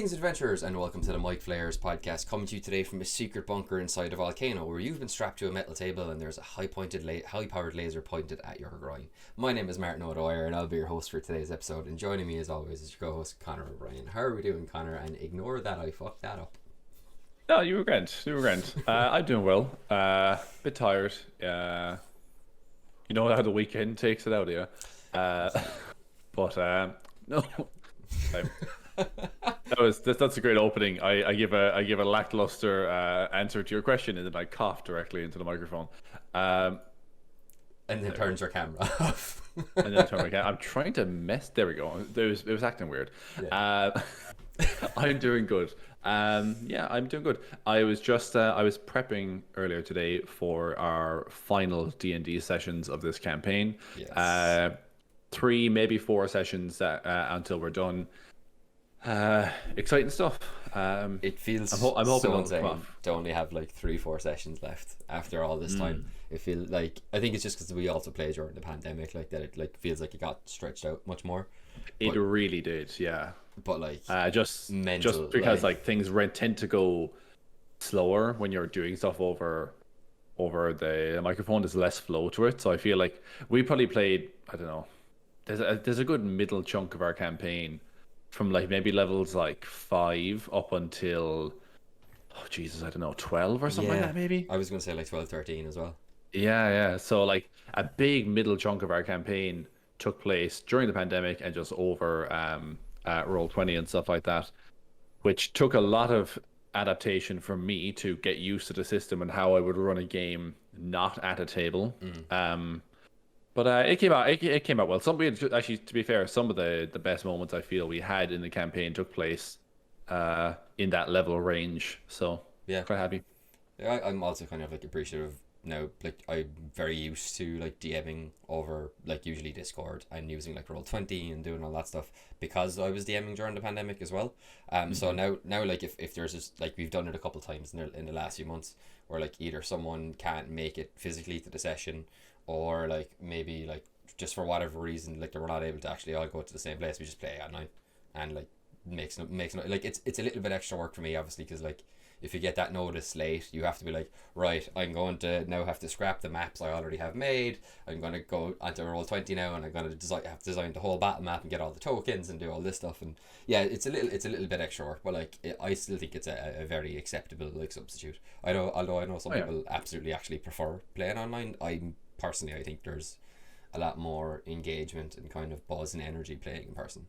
Greetings, adventurers, and welcome to the MicFlayers podcast, coming to you today from a secret bunker inside a volcano where you've been strapped to a metal table and there's a high-powered laser pointed at your groin. My name is Martin O'Dwyer, and I'll be your host for today's episode. And joining me, as always, is your co-host Conor O'Brien. How are we doing, Conor? And ignore that I fucked that up. No, you were grand. I'm doing well. Bit tired. You know how the weekend takes it out of you. But no. That's a great opening. I give a lackluster answer to your question, and then I cough directly into the microphone. And then turns your camera off. And then turn my camera. I'm trying to mess. There we go. It was acting weird. Yeah. I'm doing good. Yeah, I'm doing good. I was prepping earlier today for our final D&D sessions of this campaign. Yes. 3, maybe 4 sessions until we're done. Exciting stuff. It feels I'm hoping so insane to only have like 3-4 sessions left after all this time. It feels like, I think it's just because we also played during the pandemic, like that. It like feels like it got stretched out much more. It really did, yeah. But like just because like things tend to go slower when you're doing stuff over the microphone. There's less flow to it, so I feel like we probably played, I don't know, there's a good middle chunk of our campaign from like maybe levels like 5 up until, oh Jesus, I don't know, 12 or something like that maybe. I was gonna say like 12, 13 as well. Yeah. So like a big middle chunk of our campaign took place during the pandemic and just over Roll20 and stuff like that, which took a lot of adaptation for me to get used to the system and how I would run a game not at a table. But it came out well. Actually, to be fair, some of the best moments I feel we had in the campaign took place in that level range. So yeah, quite happy. Yeah, I'm also kind of like appreciative now. Like I'm very used to like DMing over like usually Discord and using like Roll20 and doing all that stuff because I was DMing during the pandemic as well. So now like if there's just like we've done it a couple of times in the last few months where like either someone can't make it physically to the session, or like maybe like just for whatever reason like they were not able to actually all go to the same place, we just play online, and like makes no like it's a little bit extra work for me obviously, because like if you get that notice late, you have to be like, right, I'm going to now have to scrap the maps I already have made. I'm going to go onto Roll20 now, and I'm going to have to design the whole battle map and get all the tokens and do all this stuff. And yeah, it's a little bit extra work, but like I still think it's a very acceptable like substitute. Although I know some people absolutely actually prefer playing online. I think there's a lot more engagement and kind of buzz and energy playing in person.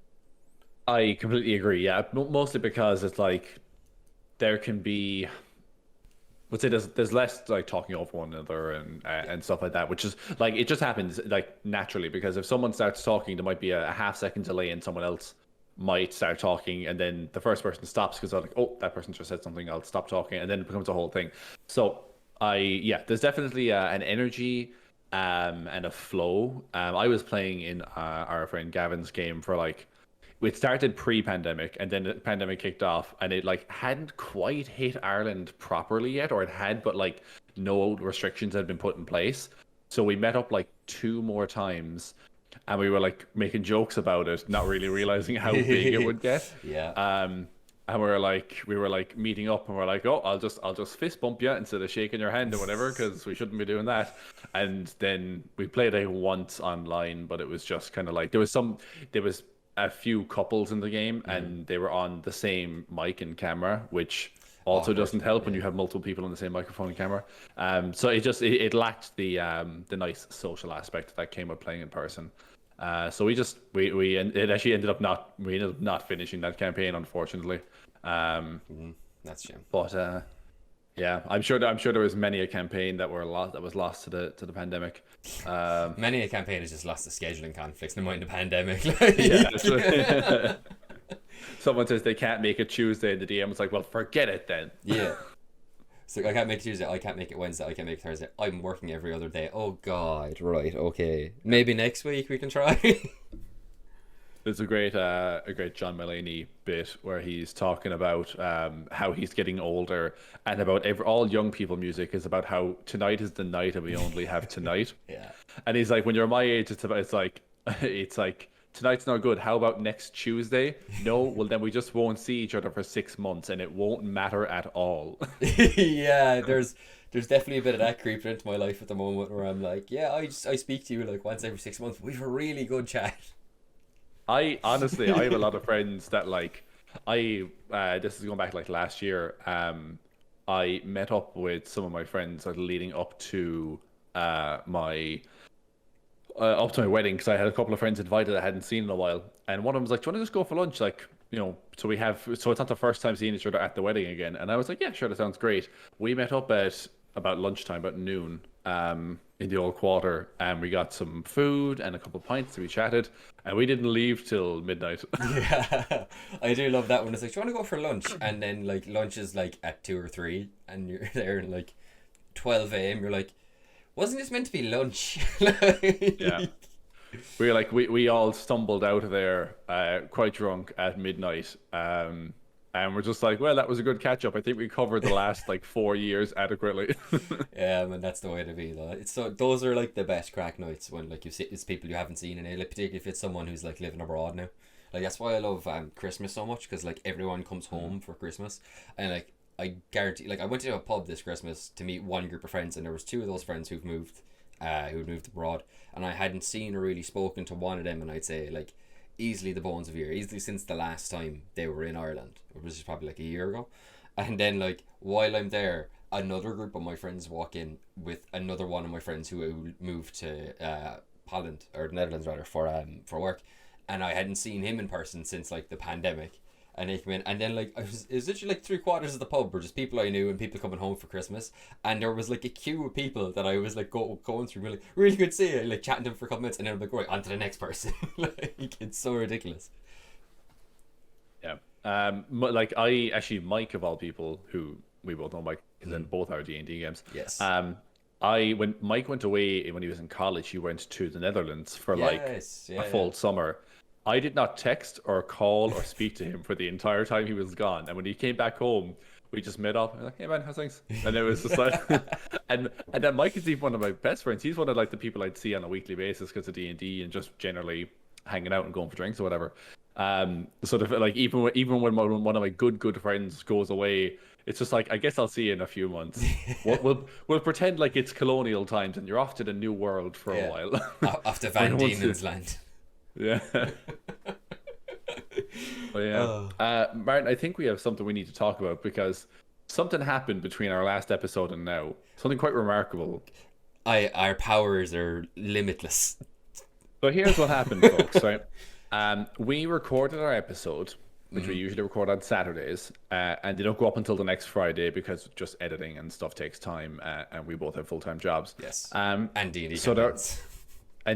I completely agree. Yeah, mostly because it's like there can be, let's say there's less like talking over one another and stuff like that, which is like it just happens like naturally, because if someone starts talking, there might be a half-second delay and someone else might start talking, and then the first person stops because they're like, oh, that person just said something, I'll stop talking, and then it becomes a whole thing. So there's definitely an energy and a flow. I was playing in our friend Gavin's game for like, it started pre-pandemic, and then the pandemic kicked off, and it like hadn't quite hit Ireland properly yet, or it had, but like no restrictions had been put in place. So we met up like 2 more times, and we were like making jokes about it, not really realizing how big it would get. Yeah. And we were like meeting up, and we're like, oh, I'll just fist bump you instead of shaking your hand or whatever, because we shouldn't be doing that. And then we played it once online, but it was just kind of like there was a few couples in the game, and they were on the same mic and camera, which also doesn't help when you have multiple people on the same microphone and camera. So it lacked the nice social aspect that came with playing in person. So we ended up not finishing that campaign, unfortunately. That's a shame. But yeah, I'm sure there was many a campaign that was lost to the pandemic. Many a campaign has just lost to scheduling conflicts, never mind the pandemic. Yeah. Someone says they can't make it Tuesday, and the DM was like, well, forget it then. Yeah. So I can't make it Tuesday, I can't make it Wednesday, I can't make it Thursday. I'm working every other day. Oh God, right, okay. Maybe next week we can try. There's a great John Mulaney bit where he's talking about how he's getting older, and about all young people music is about how tonight is the night and we only have tonight. Yeah. And he's like, when you're my age, it's like tonight's not good. How about next Tuesday? No, well then we just won't see each other for 6 months, and it won't matter at all. Yeah, there's definitely a bit of that creeping into my life at the moment where I'm like, yeah, I speak to you like once every 6 months. We have a really good chat. I honestly, I have a lot of friends that like, this is going back like last year. I met up with some of my friends like leading up to my wedding because I had a couple of friends invited I hadn't seen in a while, and one of them was like, "Do you want to just go for lunch?" Like, so it's not the first time seeing each other at the wedding again. And I was like, "Yeah, sure, that sounds great." We met up at about lunchtime, about noon, in the old quarter, and we got some food and a couple of pints. We chatted, and we didn't leave till midnight. Yeah, I do love that one. It's like, do you want to go for lunch? And then like lunch is like at 2 or 3, and you're there and like 12 a.m. You're like, wasn't this meant to be lunch? Yeah. We all stumbled out of there quite drunk at midnight. And we're just like, well, that was a good catch up. I think we covered the last like 4 years adequately. Yeah, man, that's the way to be though. It's so those are like the best crack nights when like you see it's people you haven't seen in a like particularly if it's someone who's like living abroad now. Like that's why I love Christmas so much because like everyone comes home for Christmas and like I guarantee like I went to a pub this Christmas to meet one group of friends and there was two of those friends who'd moved abroad and I hadn't seen or really spoken to one of them and I'd say like easily the bones of a year, easily since the last time they were in Ireland, which was probably like a year ago. And then like while I'm there, another group of my friends walk in with another one of my friends who moved to Holland or the Netherlands rather for work, and I hadn't seen him in person since like the pandemic. And they come in, and then like it was literally like 3/4 of the pub were just people I knew and people coming home for Christmas, and there was like a queue of people that I was like going through, really good to see you, like chatting to them for a couple minutes, and then I'm like, right, on to the next person. Like it's so ridiculous. Yeah. Like I actually, Mike of all people, who we both know, Mike is in both our D&D games. Yes. When Mike went away when he was in college, he went to the Netherlands for Yes, a full summer. I did not text or call or speak to him for the entire time he was gone. And when he came back home, we just met up. I'm like, hey man, how's things? And it was just like, and then Mike is even one of my best friends. He's one of like the people I'd see on a weekly basis because of D&D and just generally hanging out and going for drinks or whatever. Sort of like even when one of my good friends goes away, it's just like I guess I'll see you in a few months. We'll pretend like it's colonial times and you're off to the new world for a while. Off to Van Diemen's Land. Yeah. But yeah. Martin, I think we have something we need to talk about because something happened between our last episode and now. Something quite remarkable. Our powers are limitless. So here's what happened, folks, right? We recorded our episode, which we usually record on Saturdays, and they don't go up until the next Friday because just editing and stuff takes time, and we both have full-time jobs. Yes. And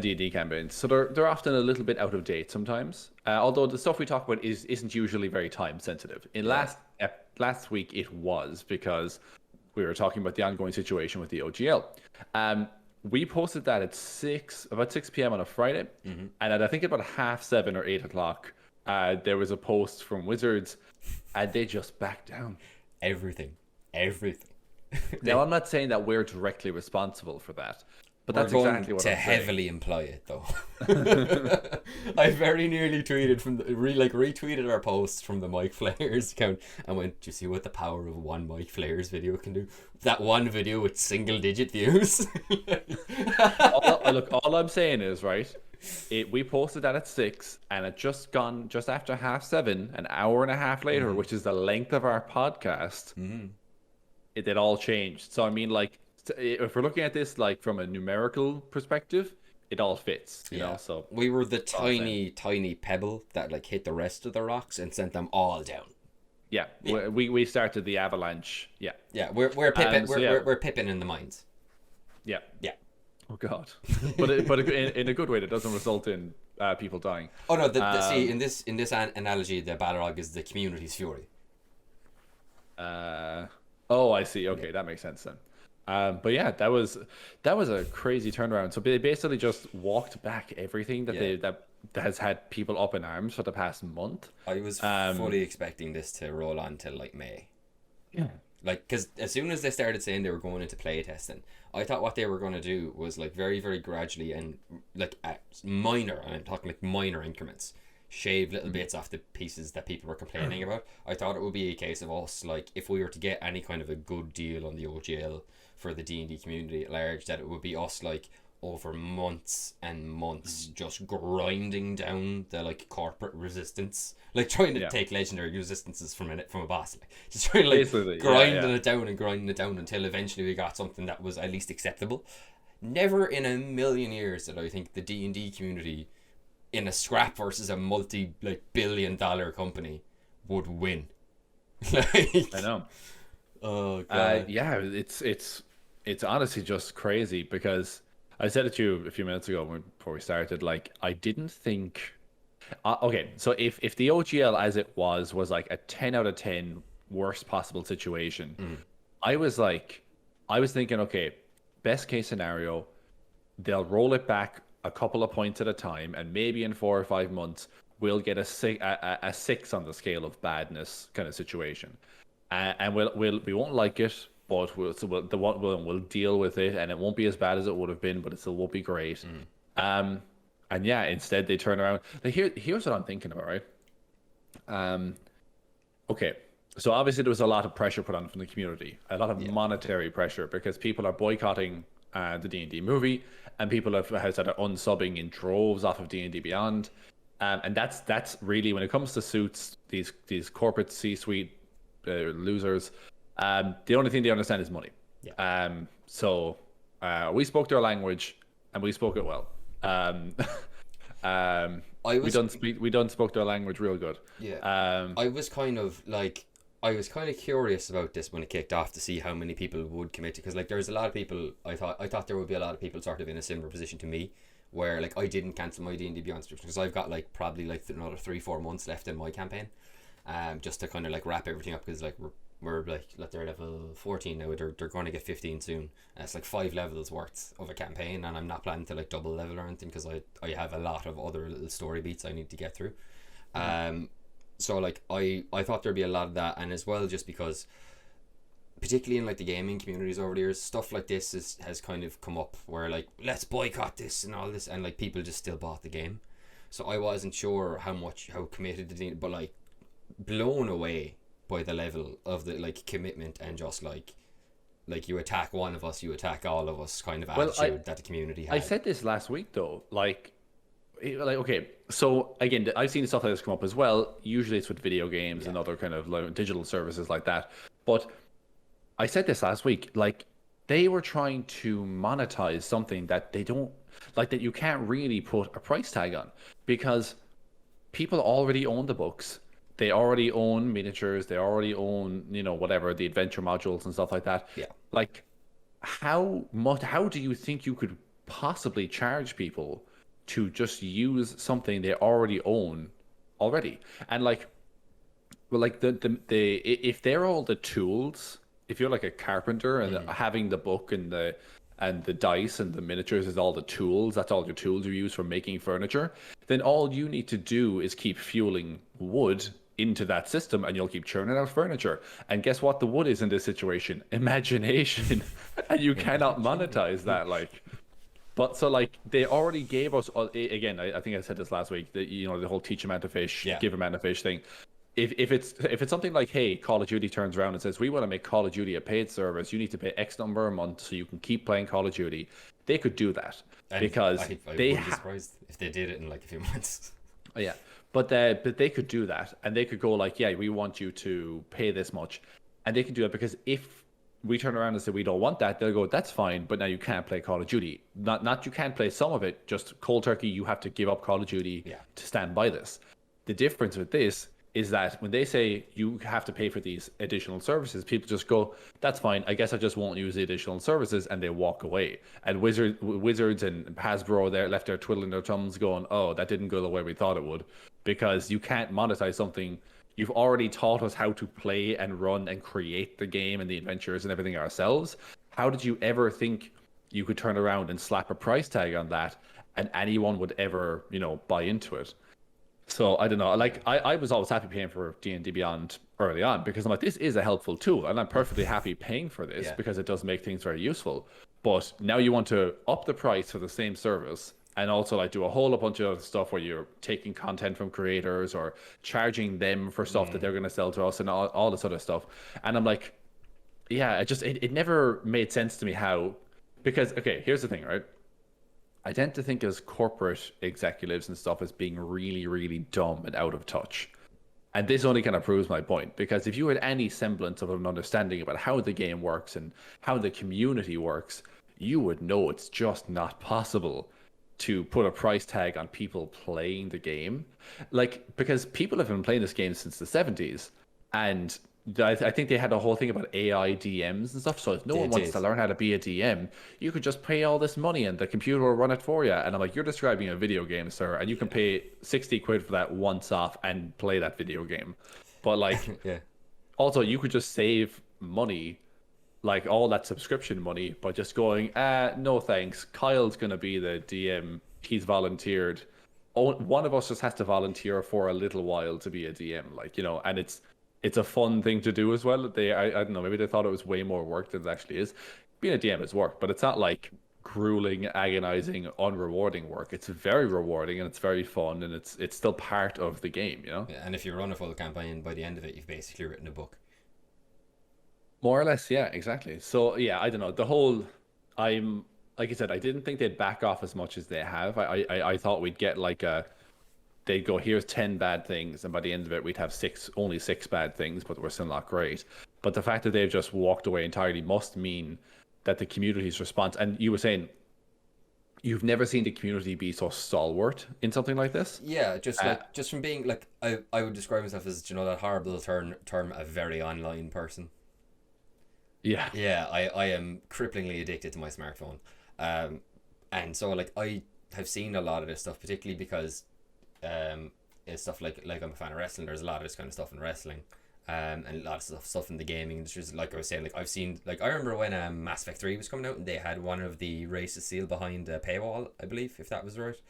D&D campaigns. So they're often a little bit out of date sometimes. Although the stuff we talk about isn't usually very time sensitive. Last week it was because we were talking about the ongoing situation with the OGL. We posted that at about 6 p.m. on a Friday, and at I think about 7:30 or 8 o'clock, there was a post from Wizards, and they just backed down. Everything. Now I'm not saying that we're directly responsible for that. But that's exactly what I'm saying. Heavily imply it though. I very nearly tweeted retweeted our post from the MicFlayers account and went, "Do you see what the power of one MicFlayers video can do? That one video with single-digit views." All I'm saying is right. We posted that at 6, and it just after 7:30, an hour and a half later, which is the length of our podcast. It all changed. So I mean, like, if we're looking at this like from a numerical perspective, it all fits, you know. So we were the tiny pebble that like hit the rest of the rocks and sent them all down. Yeah. We started the avalanche. Yeah. Yeah, we're Pippin. We're Pippin in the mines. Yeah. Yeah. Oh God. But in a good way that doesn't result in people dying. Oh no. See, in this analogy, the Balrog is the community's fury. Oh, I see. Okay, that makes sense then. But yeah, that was a crazy turnaround. So they basically just walked back everything that has had people up in arms for the past month. I was fully expecting this to roll on till like May. Yeah. Like, because as soon as they started saying they were going into play testing, I thought what they were going to do was like very, very gradually and like at minor, and I'm talking like minor increments, shave little bits off the pieces that people were complaining about. I thought it would be a case of us, like, if we were to get any kind of a good deal on the OGL for the D&D community at large, that it would be us, like, over months and months just grinding down the like corporate resistance, like trying to Yeah, take legendary resistances from a boss, like just trying to like basically, grinding it down and grinding it down until eventually we got something that was at least acceptable. Never in a million years did I think the D&D community in a scrap versus a multi like $1 billion company would win. Like, I know. oh god. Yeah, it's honestly just crazy because I said it to you a few minutes ago before we started. Like, I didn't think. Okay, so if the OGL as it was like a 10 out of 10 worst possible situation, I was like, I was thinking, okay, best case scenario, they'll roll it back a couple of points at a time, and maybe in 4 or 5 months we'll get a six on the scale of badness kind of situation, and we won't like it, but we'll deal with it, and it won't be as bad as it would have been, but it still won't be great. And yeah, instead they turn around. Like, here's what I'm thinking about, right? Okay, so obviously there was a lot of pressure put on from the community, a lot of monetary pressure because people are boycotting the D&D movie, and people have started unsubbing in droves off of D&D Beyond, and that's really when it comes to suits, these corporate C-suite losers, the only thing they understand is money. So we spoke their language, and we spoke it well. We done spoke their language real good. I was kind of like, I was kind of curious about this when it kicked off to see how many people would commit to, because like there's a lot of people, I thought there would be a lot of people sort of in a similar position to me, where like I didn't cancel my D&D Beyond subscription because I've got like probably like another 3-4 months left in my campaign, just to kind of like wrap everything up, because like we're like they're level 14 now, they're going to get 15 soon, and it's like 5 levels worth of a campaign, and I'm not planning to like double level or anything because I have a lot of other little story beats I need to get through. So like I thought there'd be a lot of that, and as well just because particularly in like the gaming communities over the years, stuff like this has kind of come up where like, let's boycott this and all this, and like people just still bought the game. So I wasn't sure how committed the team, but like blown away by the level of the like commitment and just like you attack one of us, you attack all of us kind of attitude that the community had. I said this last week though, like okay, so again, I've seen stuff like this come up as well. Usually it's with video games and other kind of like digital services like that. But I said this last week, like they were trying to monetize something that they don't like, that you can't really put a price tag on, because people already own the books. They already own miniatures. They already own, whatever, the adventure modules and stuff like that. Yeah. Like, how do you think you could possibly charge people to just use something they already own already? And like, well, like if they're all the tools, if you're like a carpenter and having the book and the dice and the miniatures is all the tools, that's all your tools you use for making furniture, then all you need to do is keep fueling wood into that system, and you'll keep churning out furniture. And guess what the wood is in this situation? Imagination. And you cannot monetize that. Like, but so like they already gave us, again, I think I said this last week, that the whole teach a man to fish, give a man a fish thing. If it's something like, hey, Call of Duty turns around and says, we want to make Call of Duty a paid service, you need to pay X number a month so you can keep playing Call of Duty, they could do that. And because I wouldn't be surprised if they did it in like a few months. Yeah, but they could do that, and they could go like, yeah, we want you to pay this much, and they can do that, because if we turn around and say we don't want that, they'll go, that's fine, but now you can't play Call of Duty. Not you can't play some of it, just cold turkey, you have to give up Call of Duty to stand by this. The difference with this is that when they say you have to pay for these additional services, people just go, that's fine, I guess I just won't use the additional services, and they walk away. And Wizards and Hasbro, they're left there twiddling their thumbs going, oh, that didn't go the way we thought it would, because you can't monetize something. You've already taught us how to play and run and create the game and the adventures and everything ourselves. How did you ever think you could turn around and slap a price tag on that and anyone would ever, buy into it? So I don't know. Like I was always happy paying for D&D Beyond early on because I'm like, this is a helpful tool, and I'm perfectly happy paying for this Yeah. because it does make things very useful. But now you want to up the price for the same service and also like do a whole bunch of other stuff where you're taking content from creators or charging them for stuff that they're going to sell to us and all this other stuff. And I'm like, yeah, it never made sense to me how, because okay, here's the thing, right? I tend to think as corporate executives and stuff as being really, really dumb and out of touch. And this only kind of proves my point because if you had any semblance of an understanding about how the game works and how the community works, you would know it's just not possible to put a price tag on people playing the game. Like, because people have been playing this game since the 70s, and I think they had a whole thing about AI DMs and stuff. So if no They one wants to did. learn how to be a DM, you could just pay all this money and the computer will run it for you. And I'm like, you're describing a video game, sir, and you can pay 60 quid for that once off and play that video game. But like, Yeah. also you could just save money, like all that subscription money, by just going, no thanks. Kyle's gonna be the DM. He's volunteered. Oh, one of us just has to volunteer for a little while to be a DM, like, and it's a fun thing to do as well. I don't know, maybe they thought it was way more work than it actually is. Being a DM is work, but it's not like grueling, agonizing, unrewarding work. It's very rewarding and it's very fun and it's still part of the game. Yeah, and if you run a full campaign, by the end of it, you've basically written a book. More or less, yeah, exactly. So yeah, I don't know. The whole, I'm like I said, I didn't think they'd back off as much as they have. I thought we'd get like they'd go, here's 10 bad things, and by the end of it, we'd have only six bad things, but we're still not great. But the fact that they've just walked away entirely must mean that the community's response, and you were saying you've never seen the community be so stalwart in something like this. Yeah, just Uh, like just from being like I would describe myself as that horrible term a very online person. yeah. Yeah, I am cripplingly addicted to my smartphone. Um, and so like I have seen a lot of this stuff, particularly because it's stuff like I'm a fan of wrestling. There's a lot of this kind of stuff in wrestling, and a lot of stuff in the gaming industry. Like I was saying, like I've seen, like I remember when Mass Effect 3 was coming out, and they had one of the races sealed behind a paywall, I believe, if that was right.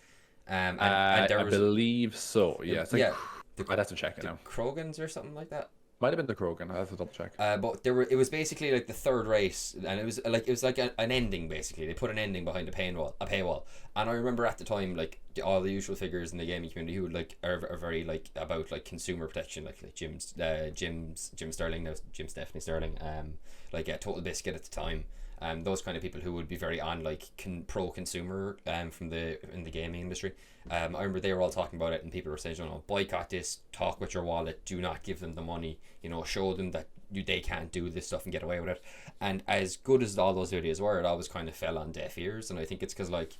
And there I was believe so. Yeah, it's like, yeah, the I'd have to check it the now. Krogans or something like that. Might have been the Krogan. I have to double check. But it was basically like the third race, and it was like an ending basically. They put an ending behind a paywall, and I remember at the time like all the usual figures in the gaming community who like are very like about like consumer protection, like Jim Sterling, now Jim Stephanie Sterling, like Total Biscuit at the time. Those kind of people who would be very on like pro consumer from in the gaming industry. I remember they were all talking about it, and people were saying, boycott this, talk with your wallet, do not give them the money, show them that they can't do this stuff and get away with it. And as good as all those videos were, it always kind of fell on deaf ears, and I think it's because like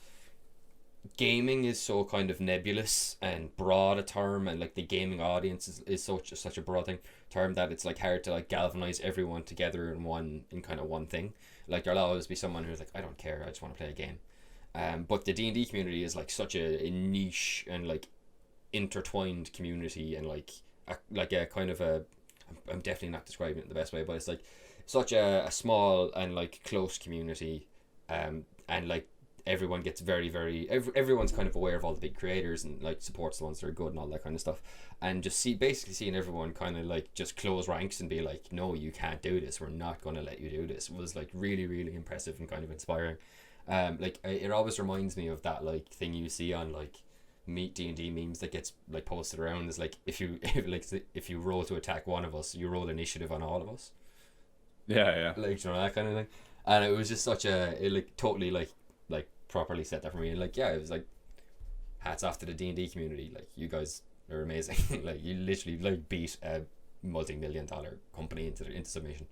gaming is so kind of nebulous and broad a term, and like the gaming audience is such a broad term that it's like hard to like galvanize everyone together in kind of one thing. Like there'll always be someone who's like, I don't care, I just want to play a game. But the D&D community is like such a niche and like intertwined community, and like a kind of a, I'm definitely not describing it in the best way, but it's like such a small and like close community, and like everyone gets everyone's kind of aware of all the big creators and like supports the ones that are good and all that kind of stuff, and just basically seeing everyone kind of like just close ranks and be like, no, you can't do this, we're not going to let you do this, was like really, really impressive and kind of inspiring. Like it always reminds me of that like thing you see on like meet D&D memes that gets like posted around, is like if you roll to attack one of us, you roll initiative on all of us, Yeah, like that kind of thing. And it was just it like totally like properly set that for me, and like yeah, it was like hats off to the D&D community, like you guys are amazing. Like you literally like beat a multi-million-dollar company into submission.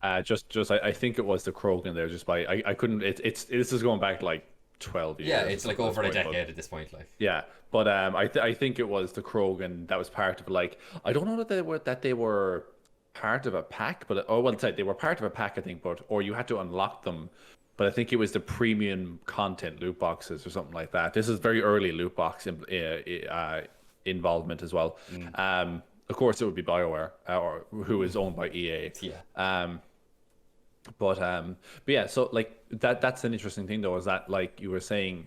I think it was the Krogan there. Just by I couldn't. This is going back like 12 years. Yeah, it's like over a decade but, at this point, like. yeah, but I think it was the Krogan that was part of, like, I don't know that they were part of a pack, but they were part of a pack, I think, or you had to unlock them. But I think it was the premium content loot boxes or something like that. This is very early loot box involvement as well. Of course, it would be BioWare, or who is owned by EA. Yeah. But yeah, so like that's an interesting thing though, is that like you were saying,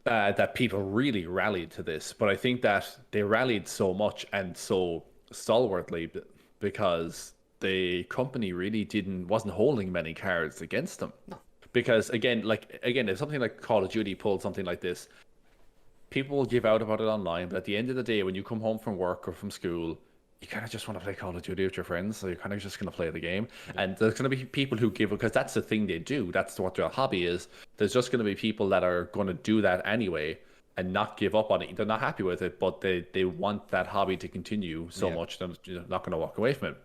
that people really rallied to this, but I think that they rallied so much and so stalwartly because the company really wasn't holding many cards against them. No. Because again, if something like Call of Duty pulled something like this, people will give out about it online, but at the end of the day, when you come home from work or from school, you kind of just want to play Call of Duty with your friends, so you're kind of just going to play the game. Yeah. And there's going to be people who give, because that's the thing they do. That's what their hobby is. There's just going to be people that are going to do that anyway and not give up on it. They're not happy with it, but they want that hobby to continue so much that they're not going to walk away from it.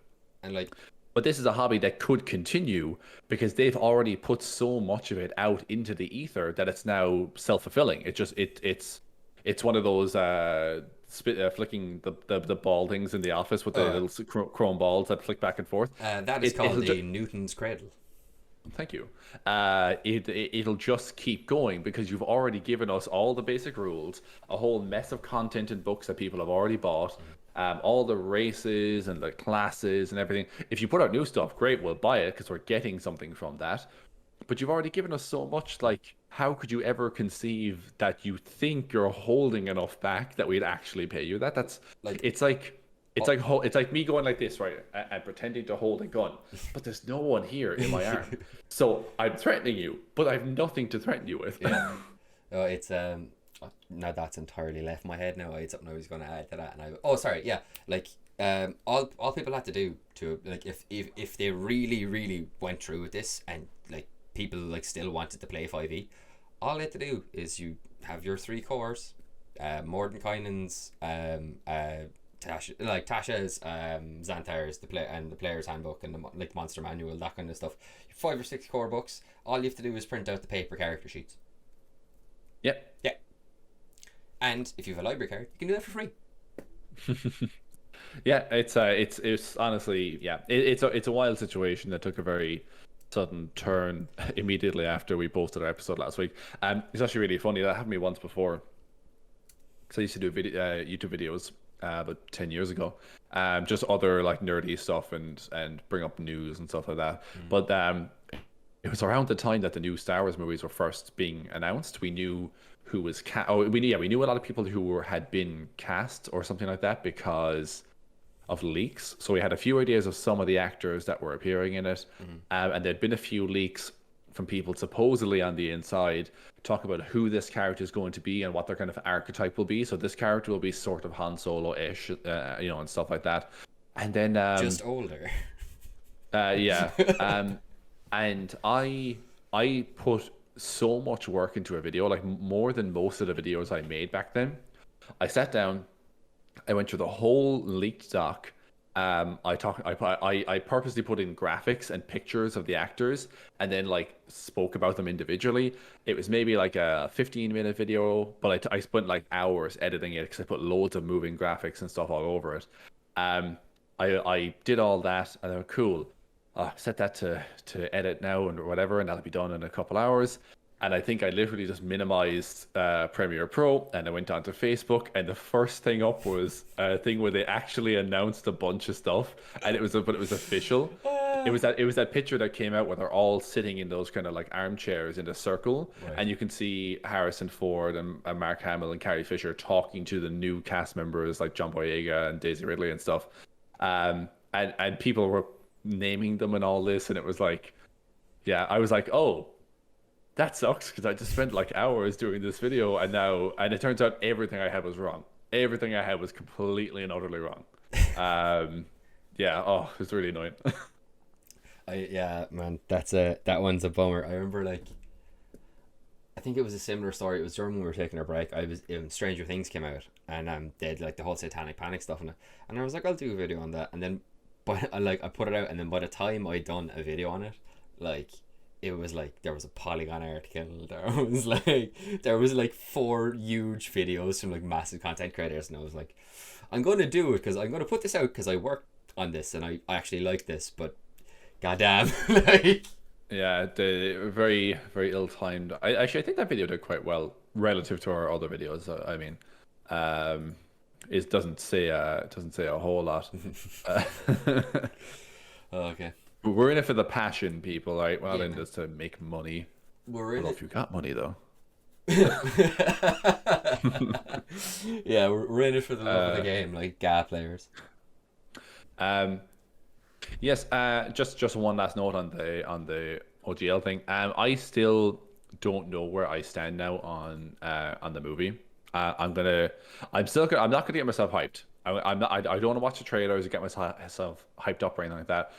And like, but this is a hobby that could continue because they've already put so much of it out into the ether that it's now self-fulfilling. It's one of those flicking the ball things in the office with the little chrome balls that flick back and forth. that is called the Newton's Cradle. Thank you. It'll just keep going because you've already given us all the basic rules, a whole mess of content and books that people have already bought, all the races and the classes and everything. If you put out new stuff, great, we'll buy it because we're getting something from that. But you've already given us so much, like, how could you ever conceive that you think you're holding enough back that we'd actually pay you that? That's like, it's like me going like this, right, and pretending to hold a gun, but there's no one here in my arm. So I'm threatening you, but I have nothing to threaten you with. Yeah. It's now that's entirely left my head now. I had something I was going to add to that, and sorry, yeah, like all people had to do to, like, if they really went through with this and like people like still wanted to play 5e, all they had to do is you have your 3 cores, Mordenkainen's, Tasha's, Xantar's, the player's handbook, and the monster manual, that kind of stuff. 5 or 6 core books. All you have to do is print out the paper character sheets. Yep. Yeah. And if you have a library card, you can do that for free. Yeah, it's honestly, yeah, it's a wild situation that took a very sudden turn immediately after we posted our episode last week. It's actually really funny. That happened to me once before. Because I used to do YouTube videos about 10 years ago, just other like nerdy stuff and bring up news and stuff like that. But it was around the time that the new Star Wars movies were first being announced. We knew who was we knew a lot of people who had been cast or something like that because of leaks. So we had a few ideas of some of the actors that were appearing in it, and there'd been a few leaks from people supposedly on the inside talk about who this character is going to be and what their kind of archetype will be. So this character will be sort of Han Solo-ish, and stuff like that. And then just older. Yeah. And I put so much work into a video, like more than most of the videos I made back then. I sat down, I went through the whole leaked doc. I purposely put in graphics and pictures of the actors and then like spoke about them individually. It was maybe like a 15-minute video, but I spent like hours editing it because I put loads of moving graphics and stuff all over it. I did all that and I went, cool. Set that to edit now and whatever, and that'll be done in a couple hours. And I think I literally just minimized Premiere Pro, and I went onto Facebook, and the first thing up was a thing where they actually announced a bunch of stuff, and it was official. It was that picture that came out where they're all sitting in those kind of like armchairs in a circle, right. And you can see Harrison Ford and Mark Hamill and Carrie Fisher talking to the new cast members like John Boyega and Daisy Ridley and stuff. And people were naming them and all this, and it was like, yeah, I was like, oh, that sucks because I just spent like hours doing this video, and it turns out everything I had was wrong. Everything I had was completely and utterly wrong. Yeah, it was really annoying. Yeah, man, that one's a bummer. I remember, like, I think it was a similar story. It was during when we were taking our break. Stranger Things came out, and they had like the whole Satanic Panic stuff in it, and I was like, I'll do a video on that, and then, but I put it out, and then by the time I'd done a video on it, like, it was like there was a Polygon article. There was like 4 huge videos from like massive content creators, and I was like, I'm going to do it because I'm going to put this out because I worked on this and I actually like this, but goddamn, like. Yeah, the very very ill timed. I think that video did quite well relative to our other videos. I mean, it doesn't say a whole lot. Okay. We're in it for the passion, people, right? We're not in this to make money. We're in I don't know if you got money though. Yeah, we're in it for the love of the game, like GA players. Um, yes. Just one last note on the OGL thing. I still don't know where I stand now on the movie. I'm not gonna get myself hyped. I'm not. I don't want to watch the trailers and get myself hyped up or anything like that.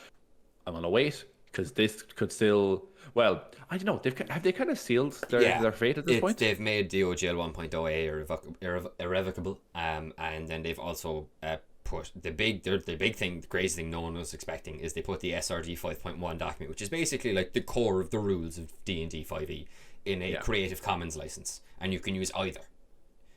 I'm gonna wait because this could still. Well, I don't know. Have they kind of sealed Yeah, their fate at this point? they've made the OGL 1.0A irrevocable, and then they've also put the big thing, the crazy thing no one was expecting is they put the SRG 5.1 document, which is basically like the core of the rules of D&D 5e in a Creative Commons license, and you can use either,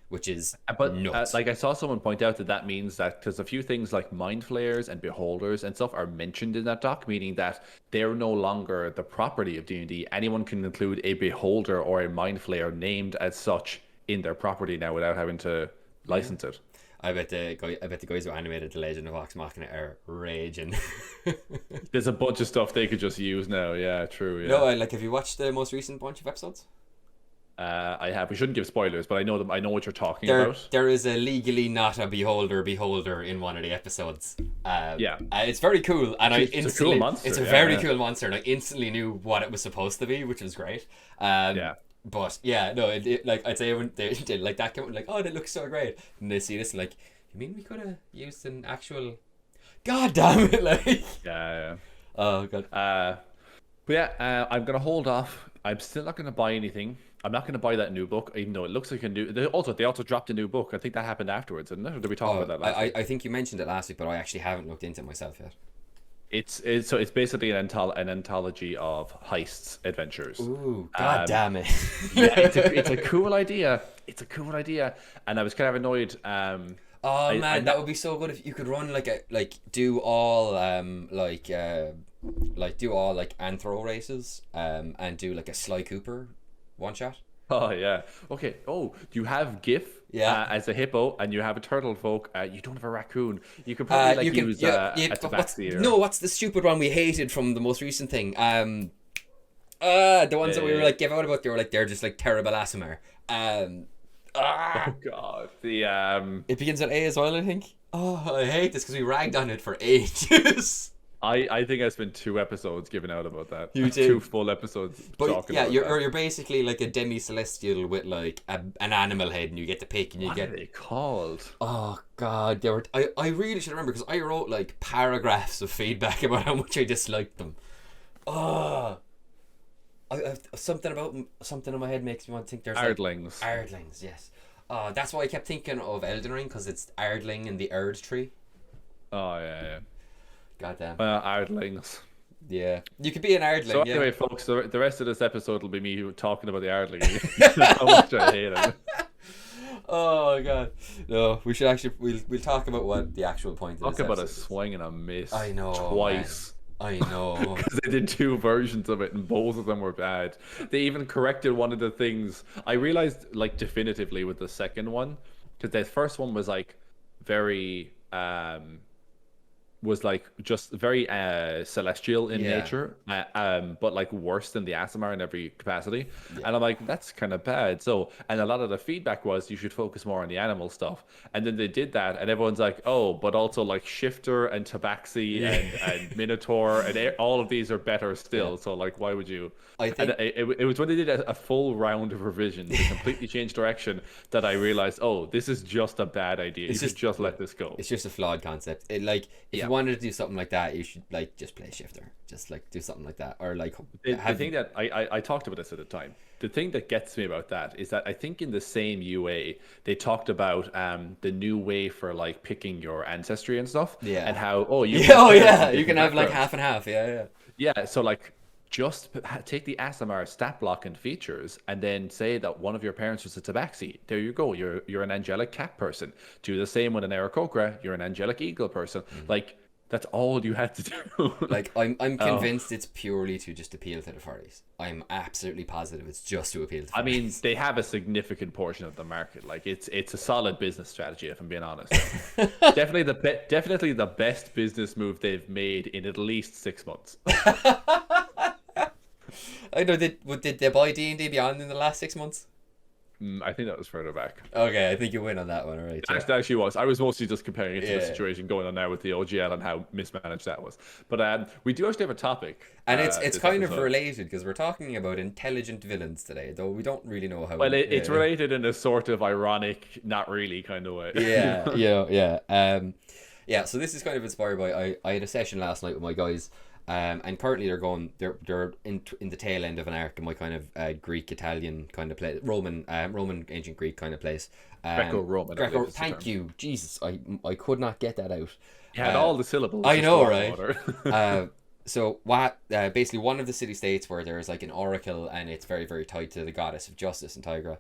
which is But nuts. like I saw someone point out that means that because a few things like MicFlayers and Beholders and stuff are mentioned in that doc, meaning that they're no longer the property of D&D. Anyone can include a Beholder or a MicFlayer named as such in their property now without having to license it. I bet the guys who animated The Legend of Vox Machina are raging. There's a bunch of stuff they could just use now. Yeah, true. Yeah. No, like, have you watched the most recent bunch of episodes? I have. We shouldn't give spoilers, but I know them. I know what you're talking about. There is a legally not a beholder in one of the episodes. Yeah. It's very cool, and It's a cool monster. It's a very cool monster, and I instantly knew what it was supposed to be, which was great. Yeah. But yeah, no, like I'd say when they did like that, came like, oh, that looks so great, and they see this and like, you mean we could have used an actual? God damn it! Like, Yeah. oh god. But yeah, I'm gonna hold off. I'm still not gonna buy anything. I'm not gonna buy that new book, even though it looks like a new. They also dropped a new book. I think that happened afterwards, didn't it? Or did we talk about that last week? I think you mentioned it last week, but I actually haven't looked into it myself yet. It's basically an anthology of heists adventures. Ooh, god damn it! Yeah, it's a cool idea. It's a cool idea, and I was kind of annoyed. Oh man, that would be so good if you could run do all do all like anthro races and do like a Sly Cooper one shot. Oh yeah. Okay. Oh, you have GIF as a hippo, and you have a turtle folk. You don't have a raccoon. You could probably use a tabaxi. What's the stupid one we hated from the most recent thing? The ones that we were like give out about. They were like they're just like terrible ASMR. Oh god. It begins with A as well, I think. Oh, I hate this because we ragged on it for ages. I think I spent 2 episodes giving out about that. You did. 2 full episodes talking about that. You're basically like a demi-celestial with like an animal head, and you get to pick, and you What get. are they called? Oh god, they were. I really should remember because I wrote like paragraphs of feedback about how much I disliked them. Oh, something in my head makes me want to think there's Ardlings. Like, Ardlings, yes. That's why I kept thinking of Elden Ring because it's Ardling and the Erd tree. Oh yeah. Goddamn. Ardlings. Yeah, you could be an Ardling. So anyway, folks, the rest of this episode will be me talking about the Ardling. How much I hate it. Oh god, no. We should actually we'll talk about what the actual point Talk of this about a episode is. swing and a miss. I know, twice. Man. I know. Because they did 2 versions of it, and both of them were bad. They even corrected one of the things. I realized like definitively with the second one, because the first one was like very was like just very celestial in nature, but like worse than the ASMR in every capacity. And I'm like, that's kind of bad. So, and a lot of the feedback was you should focus more on the animal stuff. And then they did that, and everyone's like, oh, but also like Shifter and Tabaxi and Minotaur and all of these are better still. So like, why would you? I think it was when they did a full round of revision, they completely changed direction, that I realized, oh, this is just a bad idea. You should just let this go. It's just a flawed concept. It like if you wanted to do something like that, you should like just play Shifter. Just like do something like that, or like the thing that I talked about this at the time. The thing that gets me about that is that I think in the same UA they talked about the new way for like picking your ancestry and stuff. Yeah. And how you can have like half and half. Yeah. So like just take the ASMR stat block and features, and then say that one of your parents was a Tabaxi. There you go. You're an angelic cat person. Do the same with an Aarakocra. You're an angelic eagle person. Like. That's all you had to do. Like I'm convinced it's purely to just appeal to the furries. I'm absolutely positive it's just to appeal to furries. I mean, they have a significant portion of the market. Like it's a solid business strategy, if I'm being honest. definitely the best business move they've made in at least 6 months. I know. Did they buy D&D Beyond in the last 6 months? I think that was further back. Okay, I think you win on that one, all right? Yeah. Actually, actually was. I was mostly just comparing it to the Yeah. situation going on now with the OGL and how mismanaged that was. But we do actually have a topic And it's this kind of episode. related because we're talking about intelligent villains today, though we don't really know how. Well, it's Yeah. related in a sort of ironic, not really kind of way. Yeah, yeah. Yeah, so this is kind of inspired by I had a session last night with my guys, and currently they're in the tail end of an arc in my kind of Greek Italian kind of place, Roman ancient Greek kind of place. Greco-Roman. Greco. Thank you, Jesus, I could not get that out. You had all the syllables. I just know, wrong right? order. So what? Basically, one of the city states where there's like an oracle, and it's very very tied to the goddess of justice and Tigra.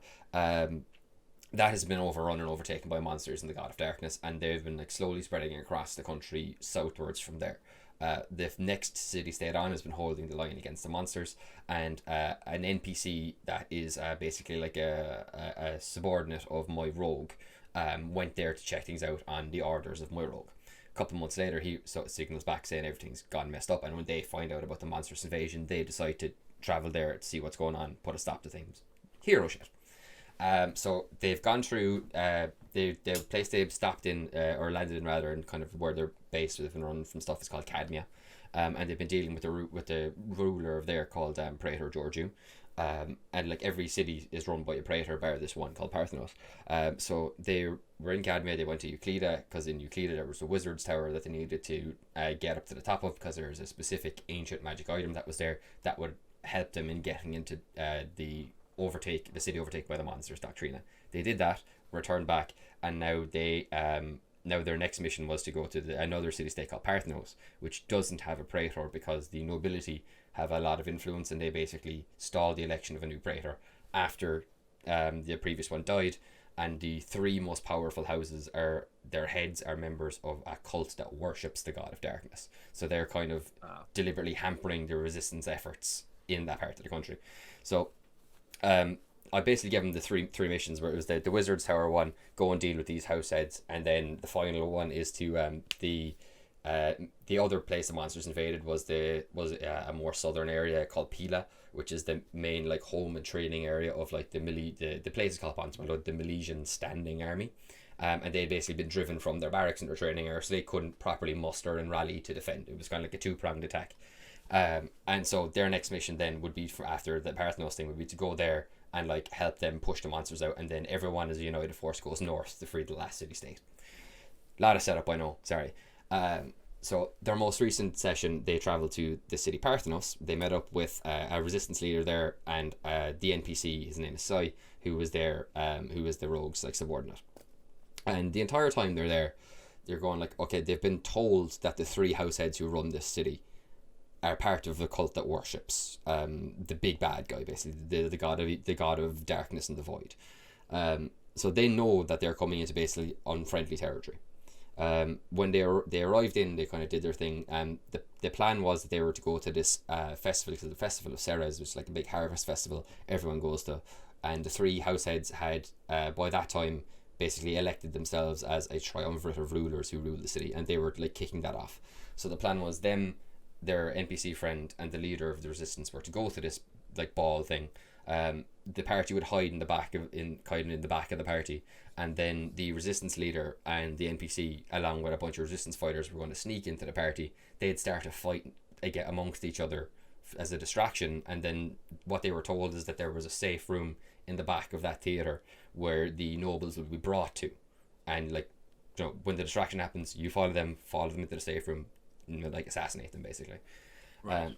That has been overrun and overtaken by monsters and the god of darkness, and they've been like slowly spreading across the country southwards from there. The next city state on has been holding the line against the monsters, and an NPC that is basically like a subordinate of my rogue went there to check things out on the orders of my rogue. A couple of months later, he signals back saying everything's gone messed up, and when they find out about the monstrous invasion, they decide to travel there to see what's going on, put a stop to things. Hero shit. So they've gone through the place they've stopped in or landed in rather, and kind of where they're based. They've been running from stuff is called Cadmia, and they've been dealing with the ruler of there called Praetor Georgiou. And like every city is run by a praetor, bar this one called Parthenos. So they were in Cadmia. They went to Euclida because in Euclida there was a wizard's tower that they needed to get up to the top of, because there's a specific ancient magic item that was there that would help them in getting into the city overtaken by the monsters doctrina. They did that, returned back, and now now their next mission was to go to another city state called Parthenos, which doesn't have a praetor because the nobility have a lot of influence, and they basically stalled the election of a new praetor after the previous one died. And the three most powerful houses their heads are members of a cult that worships the god of darkness. So they're kind of deliberately hampering the resistance efforts in that part of the country. So I basically gave them the three missions, where it was the Wizard's Tower one, go and deal with these house heads, and then the final one is to the other place the monsters invaded was a more southern area called Pila, which is the main like home and training area of like the place is called Pontsmouth, the Milesian standing army. And they'd basically been driven from their barracks and their training area, so they couldn't properly muster and rally to defend. It was kind of like a two-pronged attack. And so their next mission then would be after the Parthenos thing would be to go there and like help them push the monsters out, and then everyone as a united force goes north to free the last city state. Lot of setup, I know, sorry. So their most recent session, they travelled to the city Parthenos. They met up with a resistance leader there, and the NPC, his name is Sai, who was there, who is the rogue's like subordinate. And the entire time they're there, they're going like, okay, they've been told that the three house heads who run this city are part of a cult that worships the big bad guy, basically the god of darkness and the void. So they know that they're coming into basically unfriendly territory. When they arrived in, they kind of did their thing. The plan was that they were to go to this festival, to the festival of Ceres, which is like a big harvest festival everyone goes to, and the three house heads had by that time basically elected themselves as a triumvirate of rulers who ruled the city, and they were like kicking that off. So the plan was them, their NPC friend, and the leader of the resistance were to go to this like ball thing. The party would hide in the back of the party, and then the resistance leader and the NPC, along with a bunch of resistance fighters, were going to sneak into the party. They'd start a fight again amongst each other as a distraction, and then what they were told is that there was a safe room in the back of that theater where the nobles would be brought to, and like, you know, when the distraction happens, you follow them into the safe room, and, you know, like assassinate them basically. Right.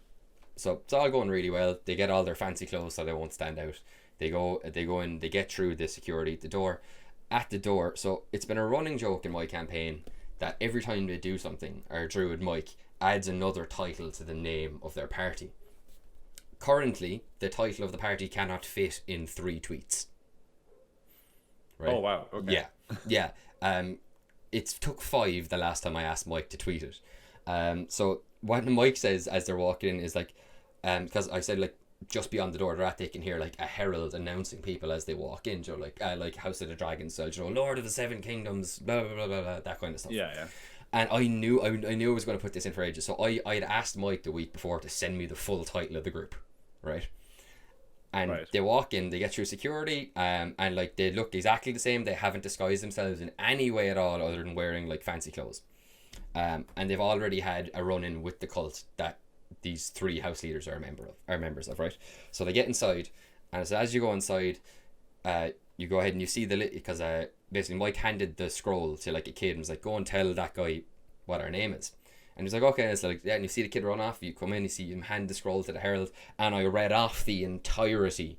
So it's all going really well. They get all their fancy clothes so they won't stand out. They go in, they get through the security at the door. So it's been a running joke in my campaign that every time they do something, our druid Mike adds another title to the name of their party. Currently, the title of the party cannot fit in 3 tweets. Right? Oh wow. Okay. Yeah. It took 5 the last time I asked Mike to tweet it. So what Mike says as they're walking in is like, because I said like just beyond the door they can hear like a herald announcing people as they walk in, you know, like House of the Dragon style, you know, Lord of the Seven Kingdoms, blah blah blah blah, blah, that kind of stuff. Yeah. And I knew I was going to put this in for ages, so I had asked Mike the week before to send me the full title of the group, right? And Right. they walk in, they get through security, and like they look exactly the same. They haven't disguised themselves in any way at all, other than wearing like fancy clothes. And they've already had a run in with the cult that these three house leaders are members of, right? So they get inside, and so as you go inside, you go ahead and you see because basically Mike handed the scroll to like a kid and was like, go and tell that guy what our name is. And he's like, okay. And it's like, yeah. And you see the kid run off. You come in, you see him hand the scroll to the herald, and I read off the entirety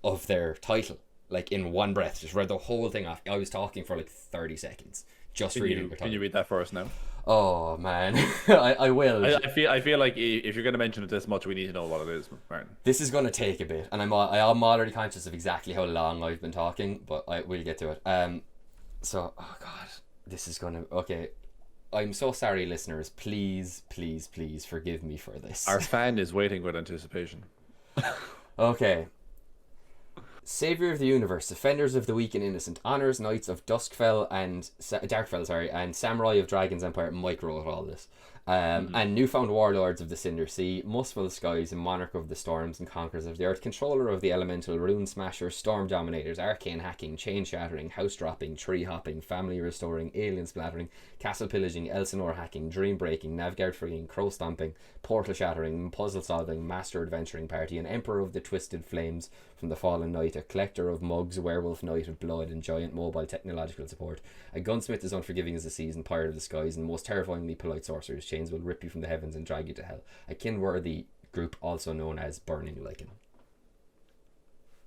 of their title, like in one breath. Just read the whole thing off. I was talking for like 30 seconds, just reading their title. Can you read that for us now? Oh man, I will. I feel like if you're going to mention it this much, we need to know what it is, Martin. This is going to take a bit, and I'm already conscious of exactly how long I've been talking, but I will get to it. So, oh god, this is gonna okay. I'm so sorry, listeners. Please, please, please forgive me for this. Our fan is waiting with anticipation. Okay. Savior of the universe, defenders of the weak and innocent, honors knights of Darkfell, and samurai of Dragon's Empire. Mike wrote all this. And newfound warlords of the Cinder Sea, Mustful skies, and monarch of the storms and conquerors of the earth, controller of the elemental, rune smasher, storm dominators, arcane hacking, chain shattering, house dropping, tree hopping, family restoring, alien splattering, castle pillaging, Elsinore hacking, dream breaking, Navgard freeing, crow stomping, portal shattering, puzzle solving, master adventuring party, an emperor of the twisted flames from the fallen night, a collector of mugs, werewolf knight of blood, and giant mobile technological support, a gunsmith as unforgiving as the seas and pirate of the skies, and most terrifyingly polite sorcerers. Chains will rip you from the heavens and drag you to hell. A kin-worthy group also known as Burning Lichen.